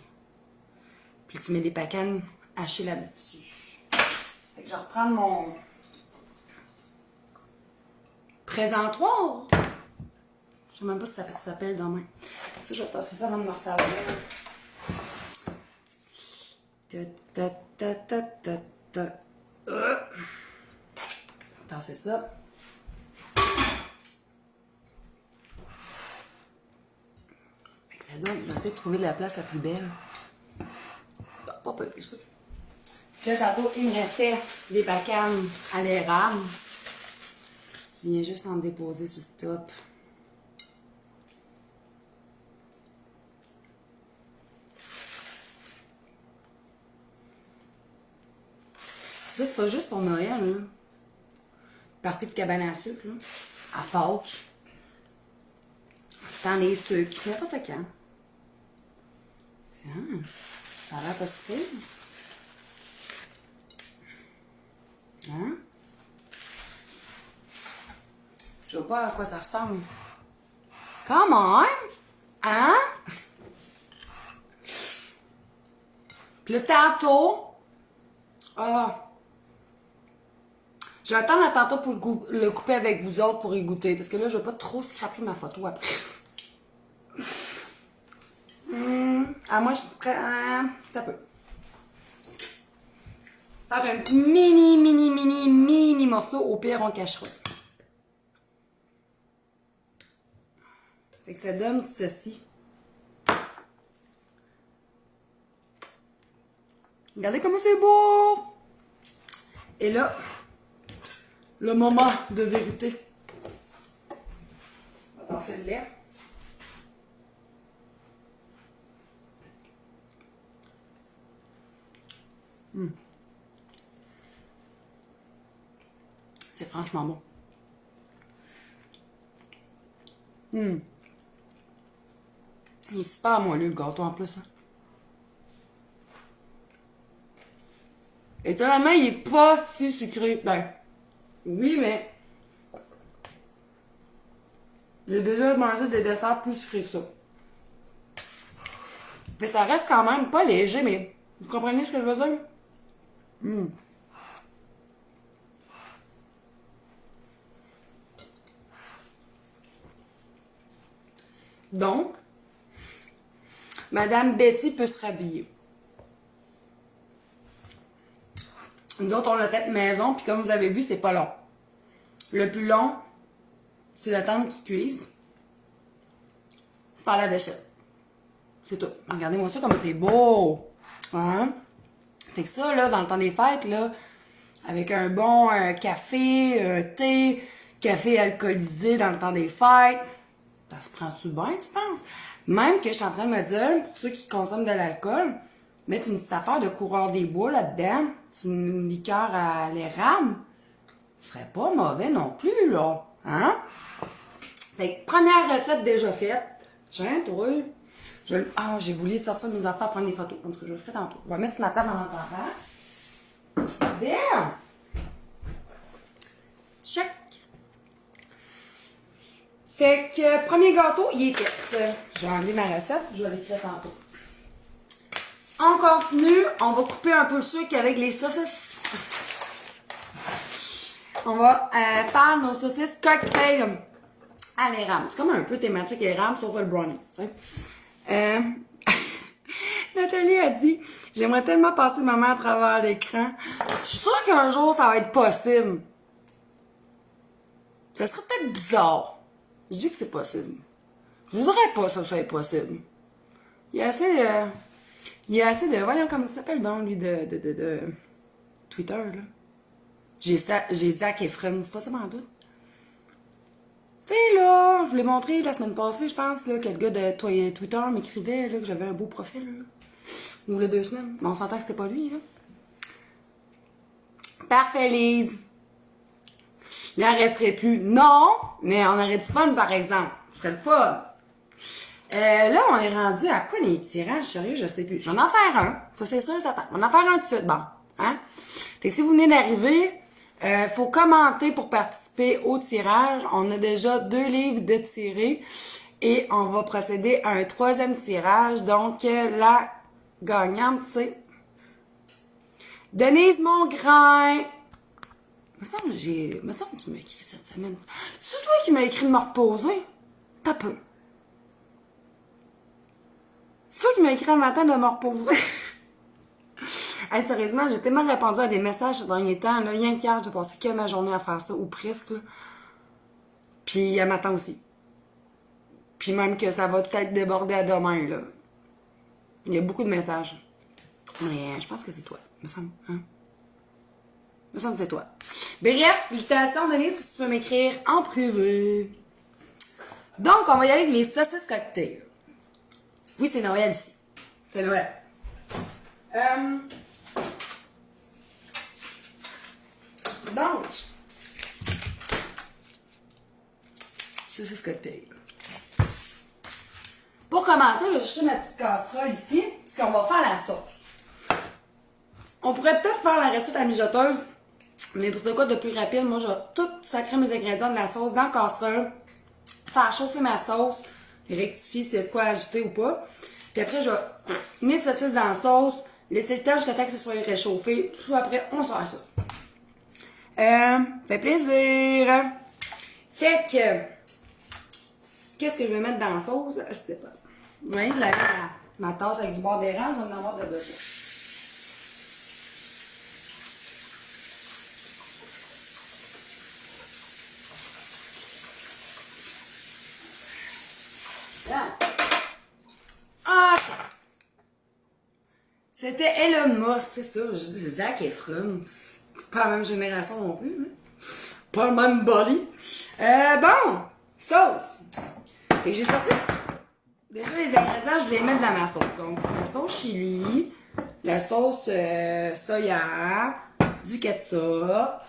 Puis tu mets des pacanes hachées là-dessus. Fait que je vais reprendre mon présentoir. Je sais même pas si ça s'appelle demain. Ça, je vais tasser ça avant de me resservir. Tasser ça. Fait que ça donne. Je vais essayer de trouver la place la plus belle. Pas plus ça. Puis là, tantôt, il me restait des bacanes à l'érable. Tu viens juste en déposer sur le top. Ça, c'est pas juste pour Noël, là. Partie de cabane à sucre, là. À Pâques. Dans les sucres. N'importe quand. Tiens, ça a l'air pas si pire. Hein? Je vois pas à quoi ça ressemble. Quand même! Hein? Puis le tantôt... Ah... Je vais attendre tantôt pour le couper avec vous autres pour y goûter. Parce que là, je vais pas trop scraper ma photo après. Moi, je prends... T'as peu. Faire un mini morceau. Au pire, on cachera. Fait que ça donne ceci. Regardez comment c'est beau! Et là... Le moment de vérité. On va tasser le lait. C'est franchement bon. Il est super moelleux le gâteau en plus. Hein. Étonnamment, il est pas si sucré. Ben, oui, mais j'ai déjà mangé des desserts plus sucrés que ça. Mais ça reste quand même pas léger, mais vous comprenez ce que je veux dire? Donc, Madame Betty peut se rhabiller. Nous autres, on l'a fait maison, puis comme vous avez vu, c'est pas long. Le plus long, c'est d'attendre qu'ils cuisent. Faire la vaisselle. C'est tout. Regardez-moi ça comme c'est beau! Hein? Fait que ça, là, dans le temps des fêtes, là, avec un bon café, un thé, café alcoolisé dans le temps des fêtes, ça se prend-tu bien, tu penses? Même que je suis en train de me dire, pour ceux qui consomment de l'alcool, mettre une petite affaire de coureur des bois là-dedans, une liqueur à l'érable, ce serait pas mauvais non plus, là. Hein? Fait que première recette déjà faite. Tiens, toi. J'ai oublié de sortir mes affaires prendre des photos. En tout cas, je le ferai tantôt. On va mettre ma table en entendant. Bien! Check! Fait que, premier gâteau, il est fait. J'ai enlevé ma recette, je vais l'écrire tantôt. On continue, on va couper un peu le sucre avec les saucisses. On va faire nos saucisses cocktail à l'érable. C'est comme un peu thématique érable, sauf le brownies, tu sais. Nathalie a dit, j'aimerais tellement passer maman à travers l'écran. Je suis sûre qu'un jour, ça va être possible. Ça serait peut-être bizarre. Je dis que c'est possible. Je voudrais pas que ça soit possible. Il y a assez de... Voyons comment il s'appelle donc, lui, de Twitter, là. J'ai Zac Efron, c'est pas ça en doute. Tu sais, là, je vous l'ai montré la semaine passée, je pense, là, que le gars de Twitter m'écrivait, là, que j'avais un beau profil, là. Ou les 2 semaines. Mais on s'entend que c'était pas lui, là. Parfait, Lise. Il n'en resterait plus. Non, mais on aurait du fun, par exemple. Ce serait le fun. Là, on est rendu à quoi les tirages? Sérieux, je sais plus. Je vais en faire un. Ça, c'est sûr, ça attend. On va en faire un tout de suite. Bon. Hein? Fait que si vous venez d'arriver, faut commenter pour participer au tirage. On a déjà 2 livres de tirés. Et on va procéder à un 3e tirage. Donc, la gagnante, c'est Denise Mongrain. Me semble que tu m'as écrit cette semaine. C'est toi qui m'as écrit de me reposer? T'as peu. C'est toi qui m'as écrit un matin de me reposer. Hey, sérieusement, j'ai tellement répondu à des messages ces derniers temps. Là, rien qu'hier, j'ai passé que ma journée à faire ça, ou presque. Là. Puis à matin aussi. Puis même que ça va peut-être déborder à demain, là. Il y a beaucoup de messages. Mais je pense que c'est toi, me semble. Hein? Me semble que c'est toi. Bref, félicitations, Denise, si tu peux m'écrire en privé. Donc, on va y aller avec les saucisses cocktail. Oui, c'est Noël ici. C'est Noël. Donc, saucisses cocktail. Pour commencer, je vais chercher ma petite casserole ici, parce qu'on va faire la sauce. On pourrait peut-être faire la recette à mijoteuse, mais pour de quoi de plus rapide, moi, je vais tout sacrer mes ingrédients de la sauce dans la casserole, faire chauffer ma sauce, rectifier s'il y a de quoi ajouter ou pas. Puis après, je vais mes saucisses dans la sauce, laisser le temps jusqu'à temps que ce soit réchauffé. Puis après, on sort ça. Fait plaisir. Fait que, qu'est-ce que je vais mettre dans la sauce? Je sais pas. Vous voyez, je laver ma tasse avec du beurre d'érable, je vais en avoir de besoin. OK. C'était Elon Musk, c'est ça. Je dis Zac Efron. Pas la même génération non plus. Hein? Pas le même body. Bon, sauce. Et j'ai sorti déjà les ingrédients, je vais les mettre dans ma sauce. Donc, la sauce chili, la sauce soya, du ketchup,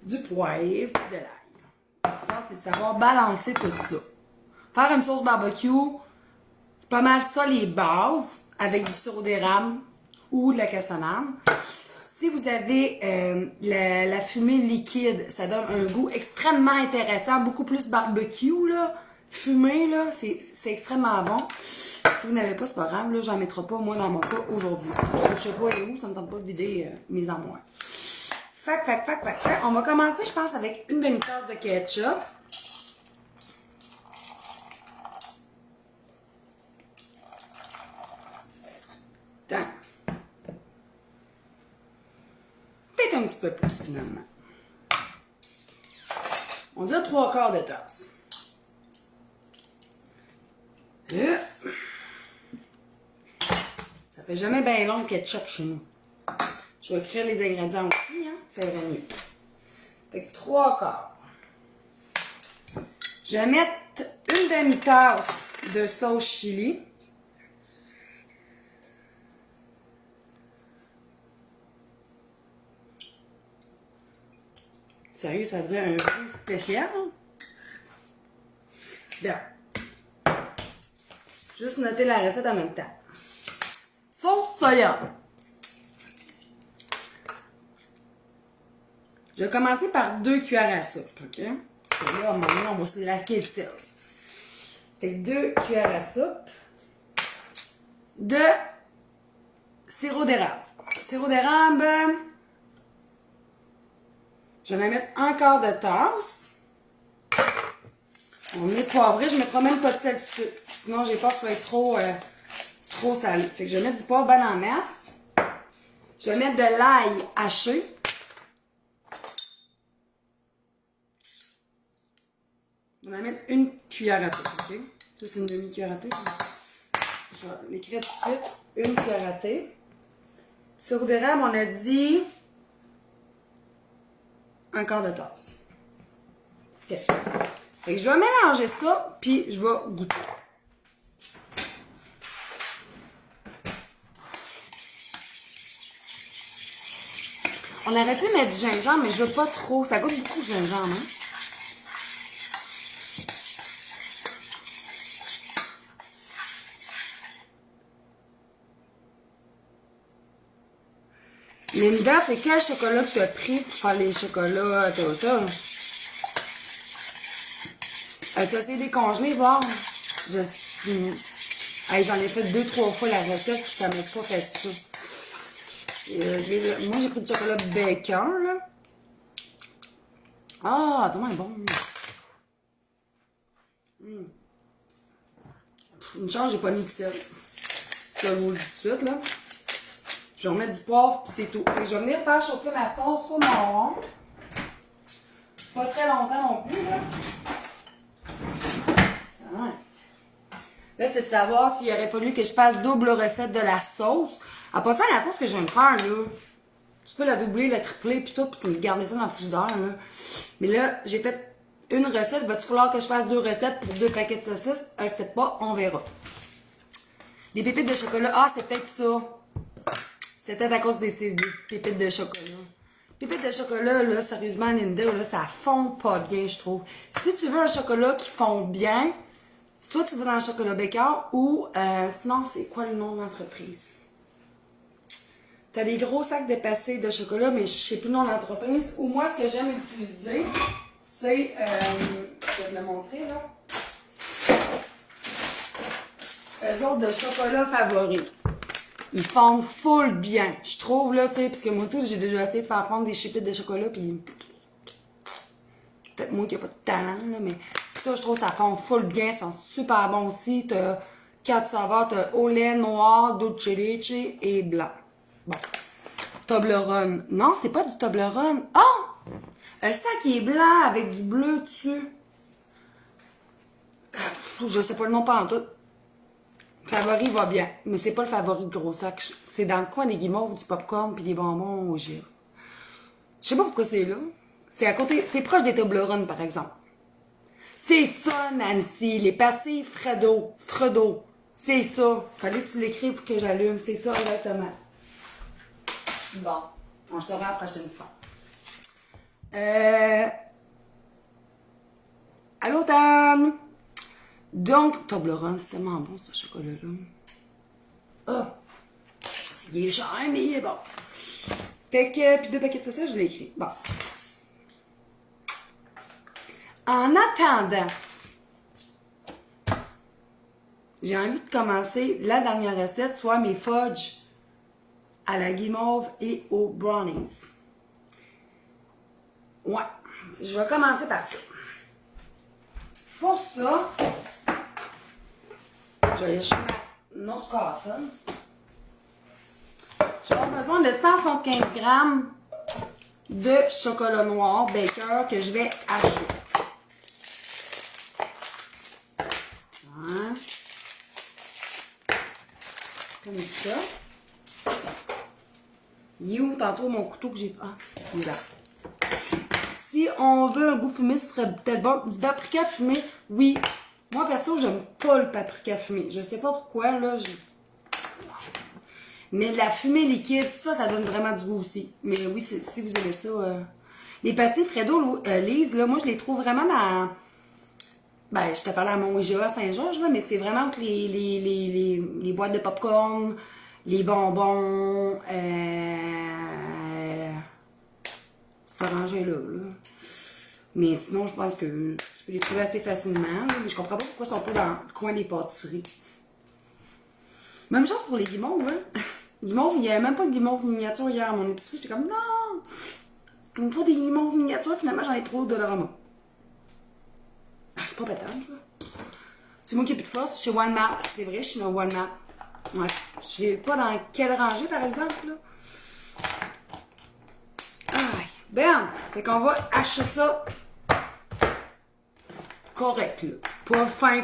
du poivre, de l'ail. L'important, c'est de savoir balancer tout ça. Faire une sauce barbecue, c'est pas mal ça les bases, avec du sirop d'érable ou de la cassonade. Si vous avez la fumée liquide, ça donne un goût extrêmement intéressant, beaucoup plus barbecue, là. Fumée, là, c'est extrêmement bon. Si vous n'avez pas, c'est pas grave, là, j'en mettrai pas, moi, dans mon cas, aujourd'hui. Parce que je sais pas elle est où, ça me tente pas de vider mes armoires. Fac. On va commencer, je pense, avec une demi-tasse de ketchup. Attends. Peut-être un petit peu plus, finalement. On dirait 3/4 de tasse. Ça fait jamais bien long le ketchup chez nous. Je vais écrire les ingrédients aussi, hein? Ça irait mieux. Fait que 3/4. Je vais mettre une demi-tasse de sauce chili. Sérieux, ça veut dire un goût spécial? Bien. Juste noter la recette en même temps. Sauce soya. Je vais commencer par 2 cuillères à soupe, ok? Parce que là, à un moment donné, on va se laquer le sel. Fait que 2 cuillères à soupe de sirop d'érable. Sirop d'érable, je vais en mettre 1/4 de tasse. On est poivré, je ne mettrai même pas de sel dessus. Sinon, j'ai peur que ça va être trop salé. Fait que je vais mettre du poivre blanc en masse. Je vais mettre de l'ail haché. On va mettre une cuillère à thé, ok? Ça, c'est une demi-cuillère à thé. Je vais l'écrire tout de suite. Une cuillère à thé. Sirop d'érable, on a dit 1/4 de tasse. Ok. Fait que je vais mélanger ça, puis je vais goûter. On aurait pu mettre du gingembre, mais je veux pas trop. Ça goûte beaucoup de gingembre, hein. Linda, c'est quel chocolat que tu as pris pour faire les chocolats Toyota? As-tu essayé de les congeler, voir? Hey, j'en ai fait 2-3 fois la recette, puis ça m'a pas fait ça. Moi, j'ai pris du chocolat Baker, là. Ah, attends, est bon. Une chance, j'ai pas mis de sel. Ça je vous le dis tout de suite, là. Je vais remettre du poivre, puis c'est tout. Et je vais venir faire chauffer ma sauce au marron. Pas très longtemps non plus, là. Ça va. Là, c'est de savoir s'il aurait fallu que je fasse double recette de la sauce. En passant, la sauce que je viens de faire, là, tu peux la doubler, la tripler, puis tout, puis garder ça dans le frigidaire, là. Mais là, j'ai fait une recette. Va-tu falloir que je fasse 2 recettes pour 2 paquets de saucisses? Accepte pas, on verra. Des pépites de chocolat. Ah, c'est peut-être ça. C'est peut-être à cause des pépites de chocolat. Pépites de chocolat, là, sérieusement, Linda, là, ça fond pas bien, je trouve. Si tu veux un chocolat qui fond bien, soit tu vas dans le chocolat Baker ou, sinon, c'est quoi le nom de l'entreprise? T'as des gros sacs de passé de chocolat, mais je sais plus le nom de l'entreprise. Ou moi, ce que j'aime utiliser, c'est, je vais te le montrer, là. Eux autres de chocolat favori. Ils fondent full bien. Je trouve, là, tu sais, parce que moi, tout, j'ai déjà essayé de faire fondre des chipites de chocolat, puis peut-être moi qui n'ai pas de talent, là, mais ça, je trouve, ça fond full bien. Ils sont super bons aussi. T'as 4 saveurs. T'as au lait, noir, dulce leche et blanc. Bon. Toblerone. Non, c'est pas du Toblerone. Ah! Un sac qui est blanc avec du bleu dessus. Je sais pas le nom pas en tout. Favori va bien, mais c'est pas le favori de gros sac. C'est dans le coin des guimauves, du popcorn puis des bonbons au gire. Je sais pas pourquoi c'est là. C'est à côté, c'est proche des Toblerone par exemple. C'est ça, Nancy, les passifs Fredo. C'est ça. Fallait que tu l'écrives pour que j'allume. C'est ça exactement. Bon, on le saura la prochaine fois. À l'automne. Donc, Toblerone, c'est tellement bon ce chocolat-là. Ah! Il est cher, mais il est bon. Fait que, puis 2 paquets de ça, je l'ai écrit. Bon. En attendant, j'ai envie de commencer la dernière recette, soit mes fudge à la guimauve et aux brownies. Ouais, je vais commencer par ça. Pour ça, je vais aller chercher une autre casserole. Je vais avoir besoin de 175 g de chocolat noir Baker que je vais hacher. Voilà. Comme ça. Il est où tantôt mon couteau que j'ai... Ah, il est là. Si on veut un goût fumé, ce serait peut-être bon. Du paprika fumé, oui. Moi, perso, j'aime pas le paprika fumé. Je sais pas pourquoi, là. Mais de la fumée liquide, ça donne vraiment du goût aussi. Mais oui, si vous aimez ça. Les pastilles Fredo, Lise, là, moi, je les trouve vraiment dans... Ben, je te parlais à mon IGA Saint-Georges, là, mais c'est vraiment que les boîtes de popcorn, les bonbons, c'est arrangé là. Mais sinon, je pense que tu peux les trouver assez facilement. Là, mais je comprends pas pourquoi ils sont pas dans le coin des pâtisseries. Même chose pour les guimauves, hein. Guimauve, il n'y avait même pas de guimauve miniature hier à mon épicerie. J'étais comme, non! Il me faut des guimauves miniatures, finalement, j'en ai trop de Dollarama. Ah, c'est pas pétable, ça. C'est moi qui ai plus de force. Chez Walmart. C'est vrai, je suis dans Walmart. Ouais. Je sais pas dans quelle rangée, par exemple, là. Aïe. Ben, fait qu'on va hacher ça correct, là. Pas fin,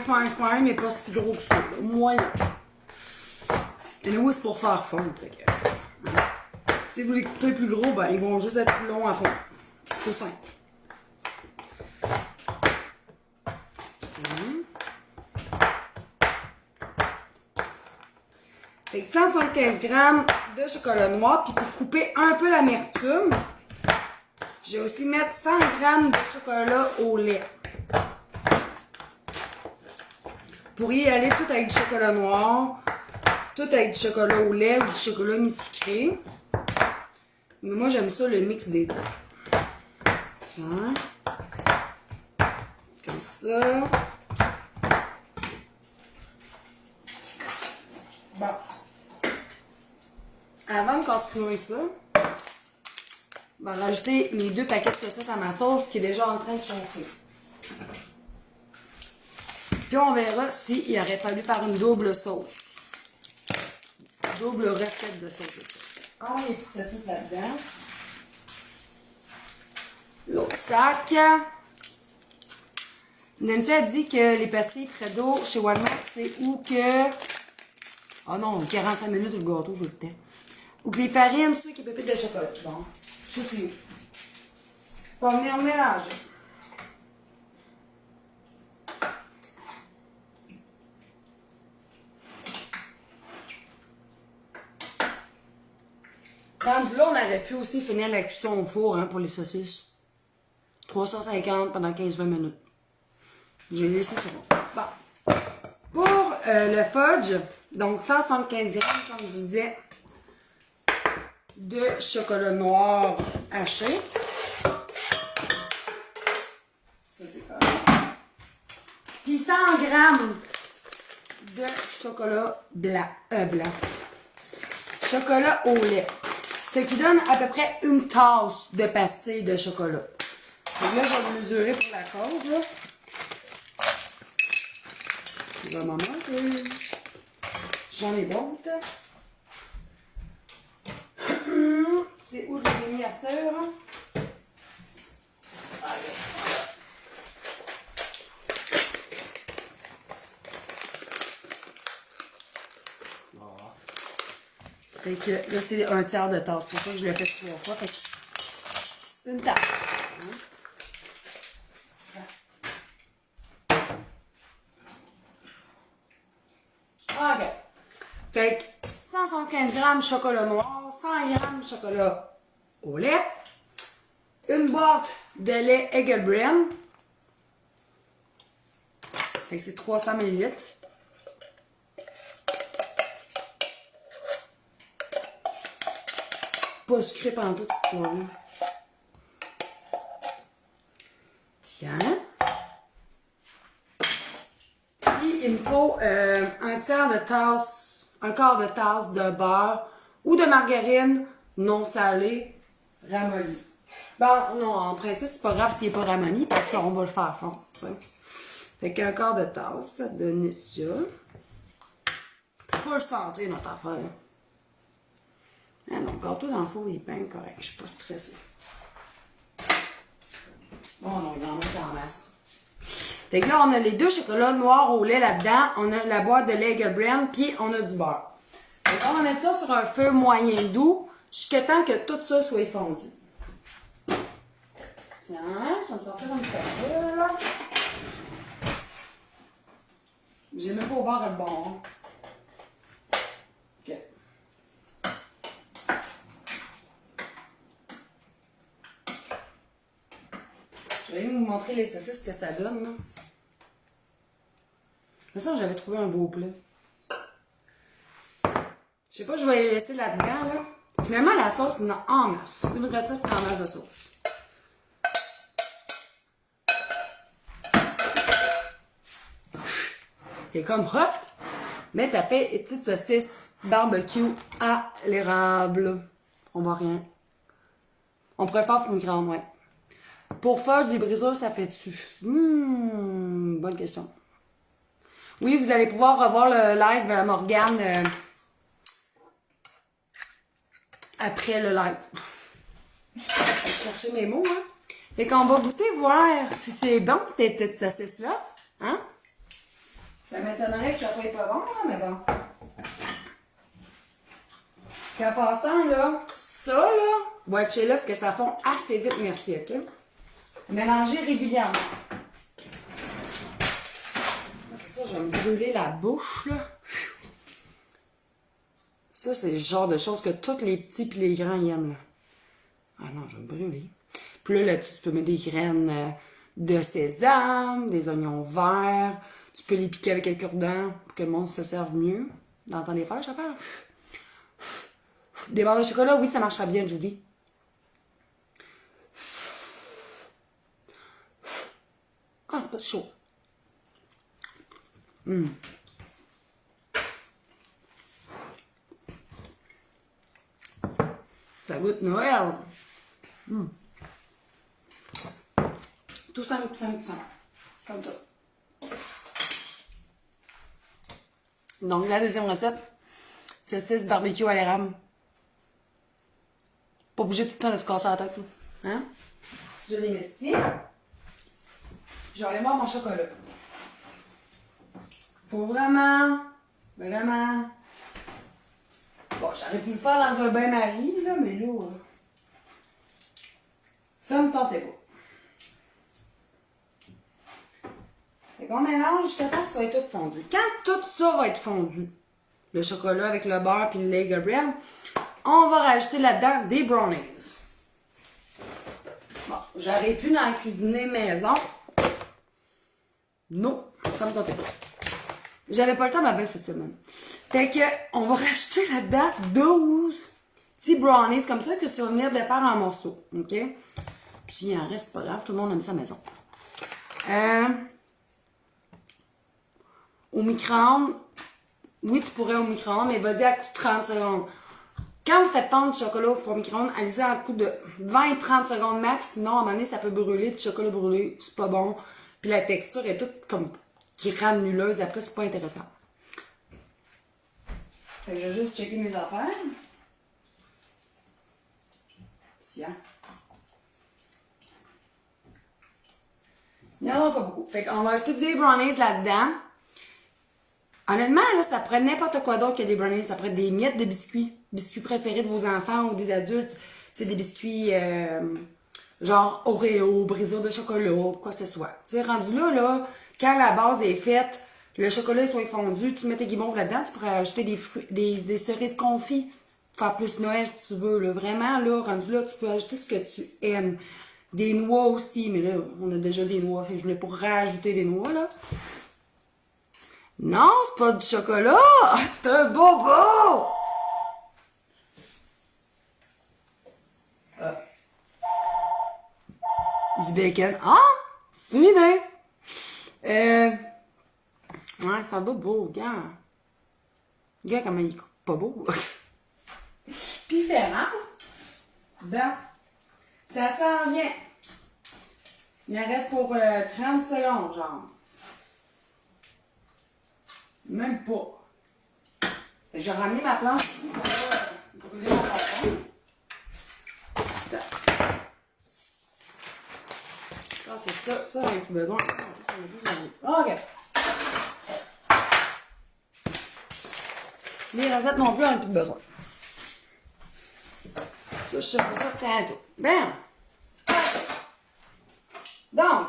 mais pas si gros que ça, là. Moyen. Et là, c'est pour faire fondre, fait que... Hein. Si vous les coupez plus gros, ben, ils vont juste être plus longs à fond. C'est simple. Fait que 175 grammes de chocolat noir. Puis pour couper un peu l'amertume, je vais aussi mettre 100 grammes de chocolat au lait. Vous pourriez y aller tout avec du chocolat noir, tout avec du chocolat au lait ou du chocolat mi-sucré. Mais moi, j'aime ça, le mix des deux. Tiens. Comme ça. Bon. Avant de continuer ça, je vais rajouter mes 2 paquets de saucisses à ma sauce qui est déjà en train de chauffer. Puis on verra s'il aurait fallu faire une double sauce. Double recette de sauce. On met les petites saucisses là-dedans. L'autre sac. Nancy a dit que les pastilles Fredo chez Walmart, c'est où que... Oh non, 45 minutes le gâteau, je veux le temps. Ou que les farines, ceux qui pépites de chocolat. Bon, je sais où. On va venir mélanger. Rendu là, on aurait pu aussi finir la cuisson au four hein, pour les saucisses. 350 pendant 15-20 minutes. J'ai laissé sur le four. Bon. Pour le fudge, donc 175 grammes, comme je vous disais, de chocolat noir haché. Ça, c'est pas mal. Puis 100 grammes de chocolat blanc. Chocolat au lait. Ce qui donne à peu près une tasse de pastilles de chocolat. Donc là, je vais le mesurer pour la cause, là. Il va m'en manquer. J'en ai d'autres. C'est où je les ai mis à cette heure? Fait que là, c'est un tiers de tasse. C'est pour ça que je l'ai fait 3 fois. Fait que une tasse. OK. Fait que 175 grammes chocolat noir, 100 grammes chocolat au lait, une boîte de lait Egglebrand. Fait que c'est 300 ml. Pas sucré pendant toute cette histoire-là. Tiens. Puis, il me faut un tiers de tasse, un quart de tasse de beurre ou de margarine non salée ramollie. Bon, non, en principe, c'est pas grave s'il n'est pas ramolli parce qu'on va le faire fondre. Fait qu'un quart de tasse, ça donne ça. Faut le sentir, notre affaire. Ah non, le gâteau dans le four, il est bien correct. Je suis pas stressée. Oh non, il y en a en masse. Fait que là, on a les 2 chocolats noirs au lait là-dedans. On a la boîte de lait Egglebrand, puis on a du beurre. Donc, on va mettre ça sur un feu moyen doux jusqu'à temps que tout ça soit fondu. Tiens, je vais me sortir un petit peu là. J'ai même pas ouvert le bon. OK. Je vais vous montrer les saucisses que ça donne, là. De toute façon, j'avais trouvé un beau plat. Je sais pas, je vais les laisser là-dedans, là. Finalement, la sauce, c'est en masse. Une recette, c'est en masse de sauce. C'est comme hot, mais ça fait une petite saucisse barbecue à l'érable. On voit rien. On pourrait le faire pour une grande, ouais. Pour fudge, des brisures, ça fait-tu? Bonne question. Oui, vous allez pouvoir revoir le live Morgane après le live. Je vais chercher mes mots, hein. Fait qu'on va goûter voir si c'est bon, cette petite saucisse-là. Hein? Ça m'étonnerait que ça soit pas bon, là, mais bon. Puis en passant, là, ça, là, va être chez là parce que ça fond assez vite, merci, OK? Mélanger régulièrement. C'est ça, je vais me brûler la bouche, là. Ça, c'est le genre de choses que tous les petits pis les grands ils aiment, là. Ah non, je vais me brûler. Puis là, là-dessus, tu peux mettre des graines de sésame, des oignons verts. Tu peux les piquer avec un cure-dent pour que le monde se serve mieux. Dans le temps des fêtes, je parle. Des barres de chocolat, oui, ça marchera bien, Judy. Ah, c'est pas si chaud. Ça goûte Noël. Tout simple, tout simple, tout simple. Comme ça. Donc, la deuxième recette, saucisse barbecue à l'érable. Pas obligé tout le temps de se casser la tête. Là. Hein? Je vais les mettre ici. Je vais aller voir mon chocolat. Faut vraiment. Bon, j'aurais pu le faire dans un bain-marie, là, mais là. Ça me tentait pas. Fait qu'on mélange jusqu'à temps que ça va être tout fondu. Quand tout ça va être fondu, le chocolat avec le beurre puis le lait Gabriel, on va rajouter là-dedans des brownies. Bon, j'aurais pu en cuisiner maison. Non, ça me tentait pas. J'avais pas le temps, ma belle, cette semaine. Fait que, on va rajouter là-dedans 12 petits brownies comme ça que tu vas venir de faire en morceaux. OK? Puis, il en reste pas grave, tout le monde a mis ça à la maison. Au micro-ondes, oui, tu pourrais au micro-ondes, mais vas-y à coup de 30 secondes. Quand vous faites tendre du chocolat au micro-ondes, allez-y à coup de 20-30 secondes max, sinon, à un moment donné, ça peut brûler, puis le chocolat brûlé, c'est pas bon. Puis la texture est toute comme granuleuse, après, c'est pas intéressant. Fait que je vais juste checker mes affaires. Tiens. Il n'y en a pas beaucoup. Fait qu'on va ajouter des brownies là-dedans. Honnêtement, là, ça pourrait n'importe quoi d'autre que des brownies. Ça pourrait être des miettes de biscuits. Biscuits préférés de vos enfants ou des adultes. C'est des biscuits genre Oreo, brisure de chocolat, quoi que ce soit. Tu sais, rendu là, quand la base est faite, le chocolat soit fondu, tu mets tes guimauves là-dedans, tu pourrais ajouter des fruits, des cerises confites. Faire plus Noël si tu veux. Là. Vraiment, là, rendu là, tu peux ajouter ce que tu aimes. Des noix aussi, mais là, on a déjà des noix. Fait que je voulais pas rajouter des noix, là. Non, c'est pas du chocolat! C'est un bobo! Du bacon. Ah! C'est une idée! Ouais, c'est un bobo, gars. Gars, comment il est pas beau. Puis différent. Bon. Ça s'en vient. Il en reste pour 30 secondes, genre. Même pas. Fait que j'ai ramené ma planche ici pour brûler mon poisson. Ah, c'est ça, ça, j'en ai plus besoin. OK. Les recettes non plus, j'en ai plus besoin. Ça, je sais pas ça tantôt. Bien. Donc,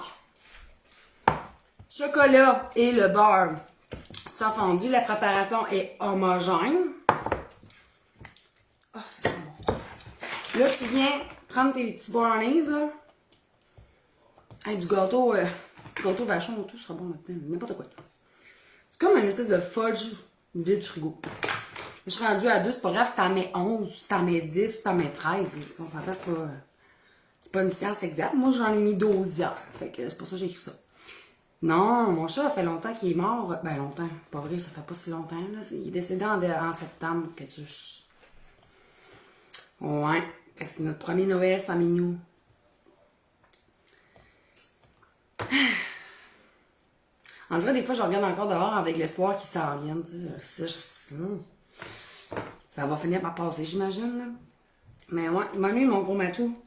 chocolat et le beurre sont fondus. La préparation est homogène. Ah, ça sent bon. Là, tu viens prendre tes petits brownies, là. Avec du gâteau vachon, tout sera bon maintenant. N'importe quoi. C'est comme une espèce de fudge vide frigo. Je suis rendue à 2, c'est pas grave si t'en mets 11, si t'en mets 10, si t'en mets 13. On s'entend, c'est pas une science exacte. Moi, j'en ai mis 12 heures. Fait que c'est pour ça que j'ai écrit ça. Non, mon chat, ça fait longtemps qu'il est mort. Ben, longtemps. Pas vrai, ça fait pas si longtemps, là. Il est décédé en septembre, que tu... Ouais. Fait que c'est notre premier Noël sans Minou. On dirait des fois, je regarde encore dehors avec l'espoir qu'il s'en vienne. Ça va finir par passer, j'imagine. Là. Mais ouais, il m'a mis mon gros matou.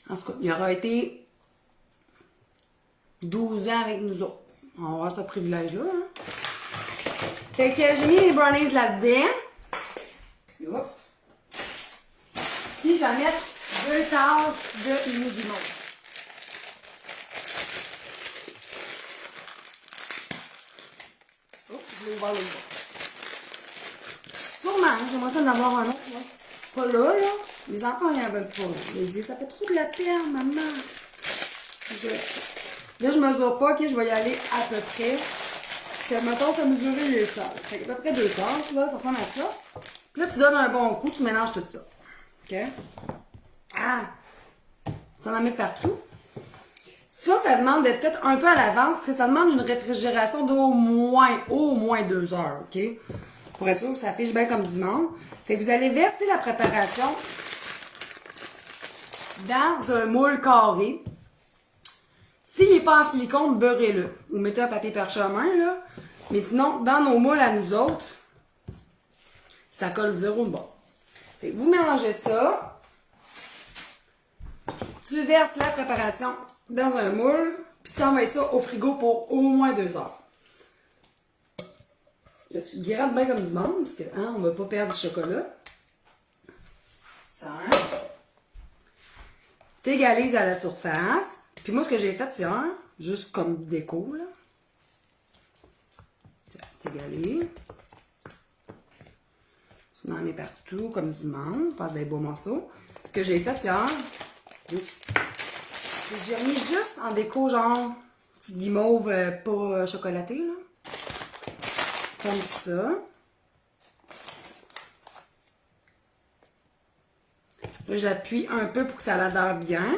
En tout cas, il aura été 12 ans avec nous autres. On va avoir ce privilège-là. Hein? Fait que j'ai mis les brownies là-dedans. Oups. Puis j'en mets 2 tasses de mousse. Oh, je vais ouvrir le bois. Sûrement, j'aimerais ça en avoir un autre, là. Pas là, là. Les enfants, ils en veulent pas. Ils disent, ça fait trop de la peine, maman. Là, je mesure pas, ok, je vais y aller à peu près. Parce que, mettons, ça mesurait les salles. Fait qu'à peu près 2 tasses, là, ça ressemble à ça. Puis là, tu donnes un bon coup, tu mélanges tout ça. Ok? Ah! Ça en met partout. Ça demande d'être fait un peu à l'avance, parce que ça demande une réfrigération d'au moins 2 heures, ok? Pour être sûr que ça fiche bien comme du monde. Fait que vous allez verser la préparation dans un moule carré. S'il n'est pas en silicone, beurrez-le. Vous mettez un papier parchemin, là. Mais sinon, dans nos moules à nous autres, ça colle zéro de bord. Fait que vous mélangez ça. Tu verses la préparation dans un moule, puis tu envoies ça au frigo pour au moins 2 heures. Là, tu grattes bien comme du monde, parce que, hein, on ne va pas perdre du chocolat. Ça, hein? T'égalises à la surface. Puis moi, ce que j'ai fait hier, juste comme déco, là. T'égalises. Tu en mets partout, comme du monde, passe des beaux morceaux. Ce que j'ai fait hier, oups. J'ai remis juste en déco, genre, petit guimauve pas chocolaté, là. Comme ça. Là, j'appuie un peu pour que ça l'adhère bien.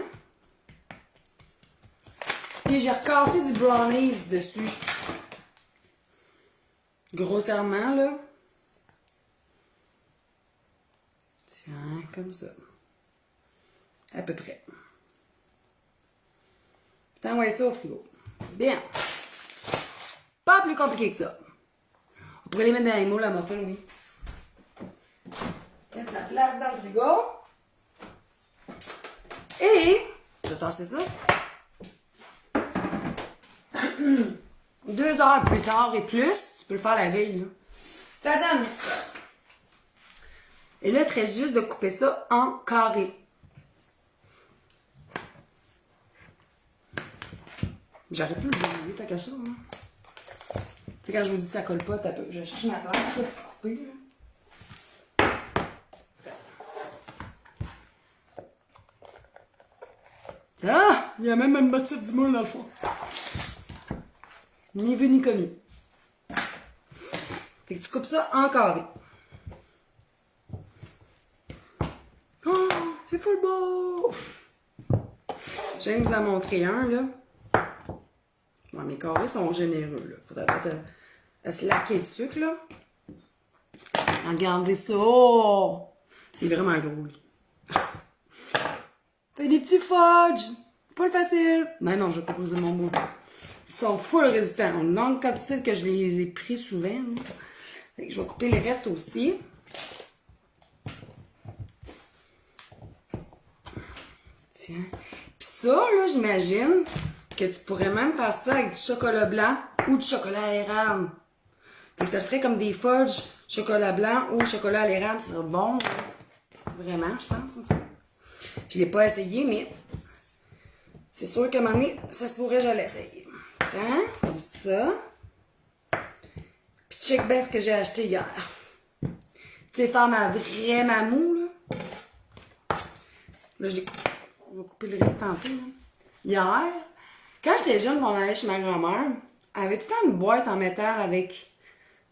Puis, j'ai recassé du brownies dessus. Grossièrement, là. Tiens, comme ça. À peu près. T'envoies ça au frigo. Bien. Pas plus compliqué que ça. On pourrait les mettre dans les moules à muffin, oui. Mettre la place dans le frigo. Et, je vais tasser ça. 2 heures plus tard et plus, tu peux le faire la veille, là. Ça donne ça. Et là, il te reste juste de couper ça en carré. J'arrête plus de le t'as qu'à ça, hein. Tu sais, quand je vous dis ça colle pas, t'as peu. Je cherche ma planche, je vais couper, là. Tiens, il y a même un motif du moule dans le fond. Ni vu ni connu. Fait que tu coupes ça en carré. Oh, c'est full beau! Je viens de vous en montrer un, là. Ouais, mes carrés sont généreux, là. Faudrait peut-être se laquer le sucre, là. Regardez ça! Oh! C'est vraiment gros, lui. Fait des petits fudge! Pas le facile! Mais non, je vais pas poser mon mot. Ils sont full résistants. En longue quantité que je les ai pris souvent, là. Fait que je vais couper les restes aussi. Tiens. Pis ça, là, j'imagine que tu pourrais même faire ça avec du chocolat blanc ou du chocolat à l'érable. Fait que ça te ferait comme des fudge chocolat blanc ou chocolat à l'érable. Ça serait bon. Vraiment, je pense. Je l'ai pas essayé, mais c'est sûr qu'à un moment donné, ça se pourrait que je l'essaye. Tiens, comme ça. Puis check bien ce que j'ai acheté hier. Tu sais, faire ma vraie mamou, là. Là, je vais couper le reste tantôt, là. Hier, quand j'étais jeune, on allait chez ma grand-mère, elle avait tout le temps une boîte en métal avec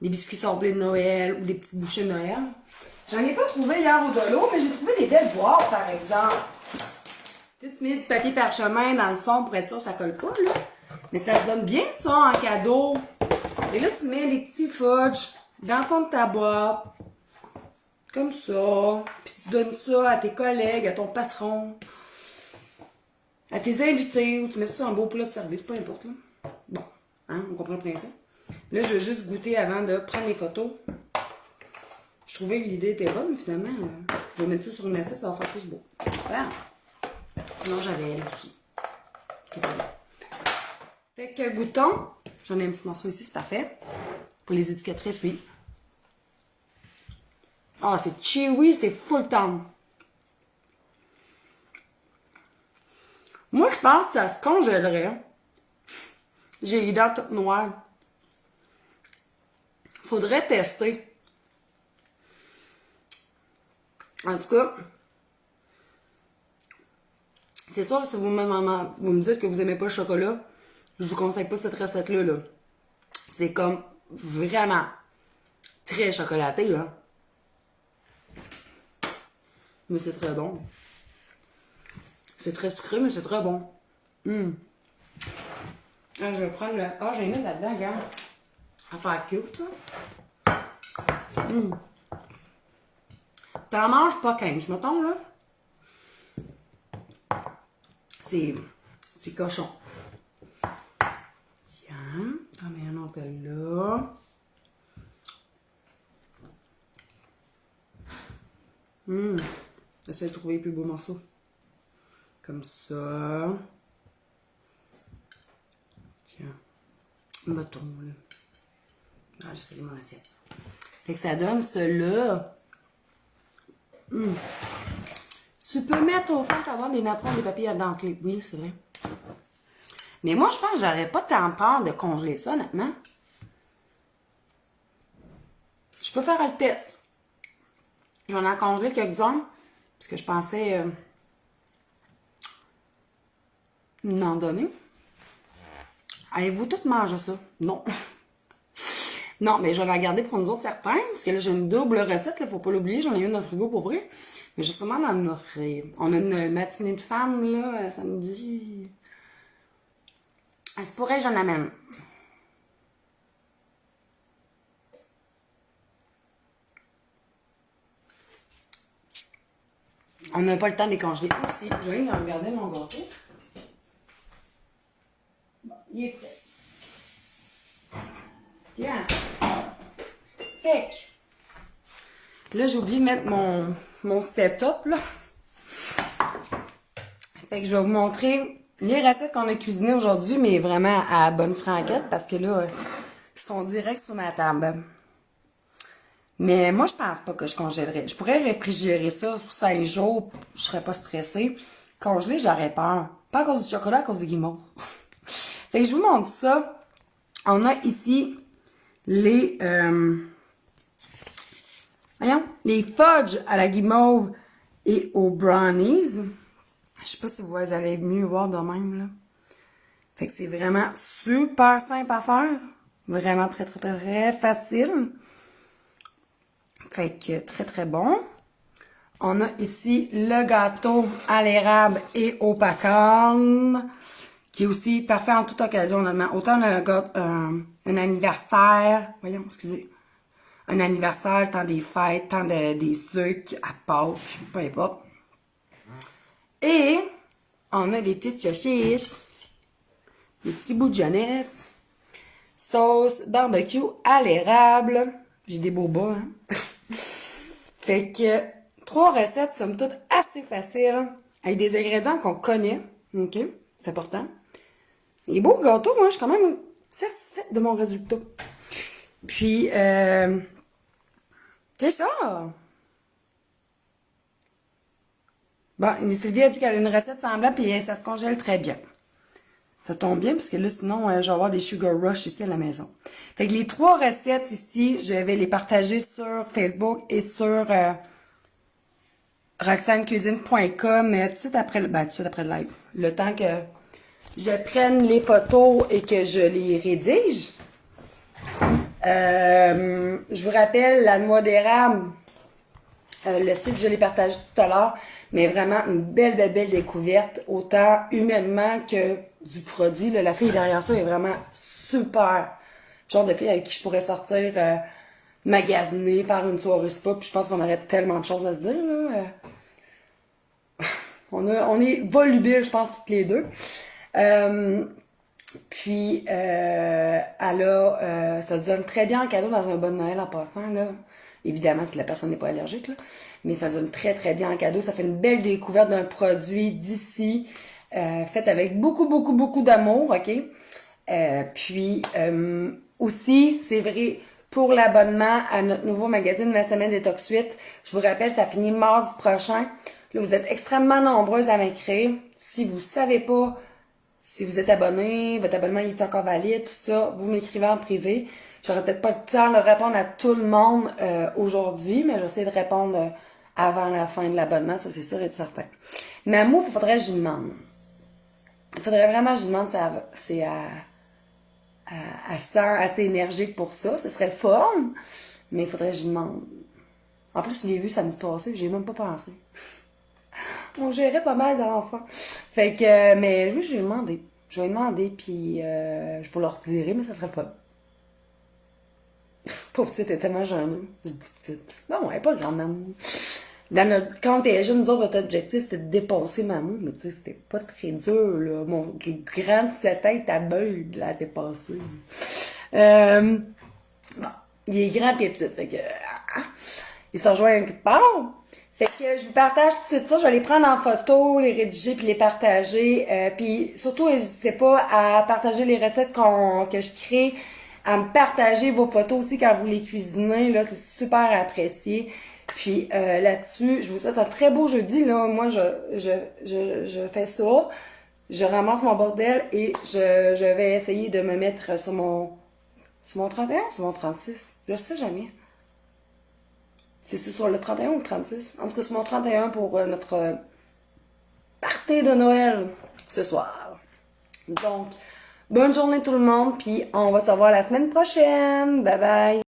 des biscuits sablés de Noël ou des petites bouchées de Noël. J'en ai pas trouvé hier au Dolo, mais j'ai trouvé des belles boîtes, par exemple. Tu sais, tu mets du papier parchemin dans le fond pour être sûr que ça colle pas, là. Mais ça se donne bien ça en cadeau. Et là, tu mets les petits fudge dans le fond de ta boîte. Comme ça. Puis tu donnes ça à tes collègues, à ton patron, à tes invités, ou tu mets ça sur un beau plat de service, peu importe, là. Bon, hein, on comprend le principe. Là, je vais juste goûter avant de prendre les photos. Je trouvais que l'idée était bonne, mais finalement, je vais mettre ça sur une assiette, ça va faire plus beau. Voilà. Sinon, j'avais elle aussi. Fait que goûtons. J'en ai un petit morceau ici, c'est parfait. Pour les éducatrices, oui. Ah, c'est chewy, c'est full tendre. Moi, je pense que ça se congèlerait. J'ai les dents toutes noires. Faudrait tester. En tout cas, c'est sûr, si vous me dites que vous aimez pas le chocolat, je vous conseille pas cette recette-là, là. C'est comme vraiment très chocolaté, là. Mais c'est très bon. C'est très sucré, mais c'est très bon. Ah, je vais prendre le... Ah, je vais mettre là-dedans, regarde. À faire cute, ça. T'en manges pas 15, mettons, là. C'est cochon. Tiens, t'en mets un autre là. J'essaie de trouver les plus beaux morceaux. Comme ça. Tiens. Un bâton, là. Ah, j'essaie de mon assiette. Fait que ça donne cela. Tu peux mettre au fond, avoir des napperons, des papiers à dentelés. Oui, c'est vrai. Mais moi, je pense que j'aurais pas tant peur de congeler ça, honnêtement. Je peux faire le test. J'en ai congelé quelques-uns, parce que je pensais m'en donner. Allez-vous toutes manger ça? Non. Non, mais je vais la garder pour nous autres certains, parce que là, j'ai une double recette, il faut pas l'oublier, j'en ai une dans le frigo pour vrai. Mais je vais sûrement en offrir. On a une matinée de femmes, là, samedi. C'est pourrait, j'en amène. On n'a pas le temps de les congeler aussi. Je vais aller regarder mon gâteau. Bon, il est prêt. Tiens. Fait que, là, j'ai oublié de mettre mon setup, là. Fait que je vais vous montrer les recettes qu'on a cuisinées aujourd'hui, mais vraiment à bonne franquette, parce que là, ils sont directs sur ma table. Mais moi, je pense pas que je congèlerais. Je pourrais réfrigérer ça pour 5 jours, je serais pas stressée. Congeler, j'aurais peur. Pas à cause du chocolat, à cause du guimauve. Fait que je vous montre ça. On a ici les les fudge à la guimauve et aux brownies. Je sais pas si vous allez mieux voir de même, là. Fait que c'est vraiment super simple à faire. Vraiment très, très, très facile. Fait que très, très bon. On a ici le gâteau à l'érable et au pecan, qui est aussi parfait en toute occasion, normalement. Autant un anniversaire, voyons, excusez, un anniversaire, temps des fêtes, temps des sucres, à Pâques, peu importe. Et on a des petites saucisses, des petits bouts de jeunesse, sauce barbecue à l'érable. J'ai des beaux bas, hein? Fait que 3 recettes, somme toute, assez faciles, avec des ingrédients qu'on connaît. OK? C'est important. Les beaux gâteaux, moi, je suis quand même satisfaite de mon résultat. Puis, c'est ça! Bon, Sylvie a dit qu'elle a une recette semblable, puis ça se congèle très bien. Ça tombe bien, parce que là, sinon, je vais avoir des sugar rush ici à la maison. Fait que les 3 recettes ici, je vais les partager sur Facebook et sur roxanecuisine.com tout de suite après le live. Le temps que je prenne les photos et que je les rédige. Je vous rappelle, la noix d'érable, le site, je l'ai partagé tout à l'heure, mais vraiment une belle, belle, belle découverte, autant humainement que du produit. Là, la fille derrière ça est vraiment super. Genre de fille avec qui je pourrais sortir, magasiner, faire une soirée spa, puis je pense qu'on aurait tellement de choses à se dire, là. On est volubiles, je pense, toutes les deux. Puis, elle a, ça se donne très bien en cadeau dans un bon Noël en passant, là. Évidemment, si la personne n'est pas allergique, là. Mais ça se donne très, très bien en cadeau. Ça fait une belle découverte d'un produit d'ici, fait avec beaucoup, beaucoup, beaucoup d'amour, OK? Puis, aussi, c'est vrai, pour l'abonnement à notre nouveau magazine Ma Semaine Détox 8, je vous rappelle, ça finit mardi prochain. Là, vous êtes extrêmement nombreuses à m'écrire. Si vous savez pas si vous êtes abonné, votre abonnement il est encore valide, tout ça, vous m'écrivez en privé. J'aurai peut-être pas le temps de répondre à tout le monde aujourd'hui, mais j'essaie de répondre avant la fin de l'abonnement, ça c'est sûr et certain. Mamou, il faudrait que j'y demande. Il faudrait vraiment que j'y demande si c'est elle sent assez énergique pour ça. Ce serait le fun, mais il faudrait que j'y demande. En plus, je l'ai vu samedi passé, j'y ai même pas pensé. On gérait pas mal d'enfants. Fait que, mais oui, je vais demander. Je vais demander, puis je vous leur dirai, mais ça serait pas. Pauvre petite, elle est tellement jeune. Je dis petite. Non, elle est pas grande, Mamou. Quand t'es jeune, nous autres, notre objectif, c'était de dépasser Mamou, mais tu sais, c'était pas très dur, là. Mon grand 17 ans, il t'a de la dépasser. Bon, il est grand pis petit, fait que, il se rejoint quelque part. Fait que je vous partage tout de suite ça, je vais les prendre en photo, les rédiger puis les partager. Puis surtout, n'hésitez pas à partager les recettes que je crée, à me partager vos photos aussi quand vous les cuisinez, là, c'est super apprécié. Puis là-dessus, je vous souhaite un très beau jeudi, là. Moi, je fais ça, je ramasse mon bordel et je vais essayer de me mettre sur mon 31 ou sur mon 36. Je sais jamais. C'est sur le 31 ou le 36? En tout cas, c'est mon 31 pour notre party de Noël ce soir. Donc, bonne journée tout le monde, puis on va se revoir la semaine prochaine. Bye bye!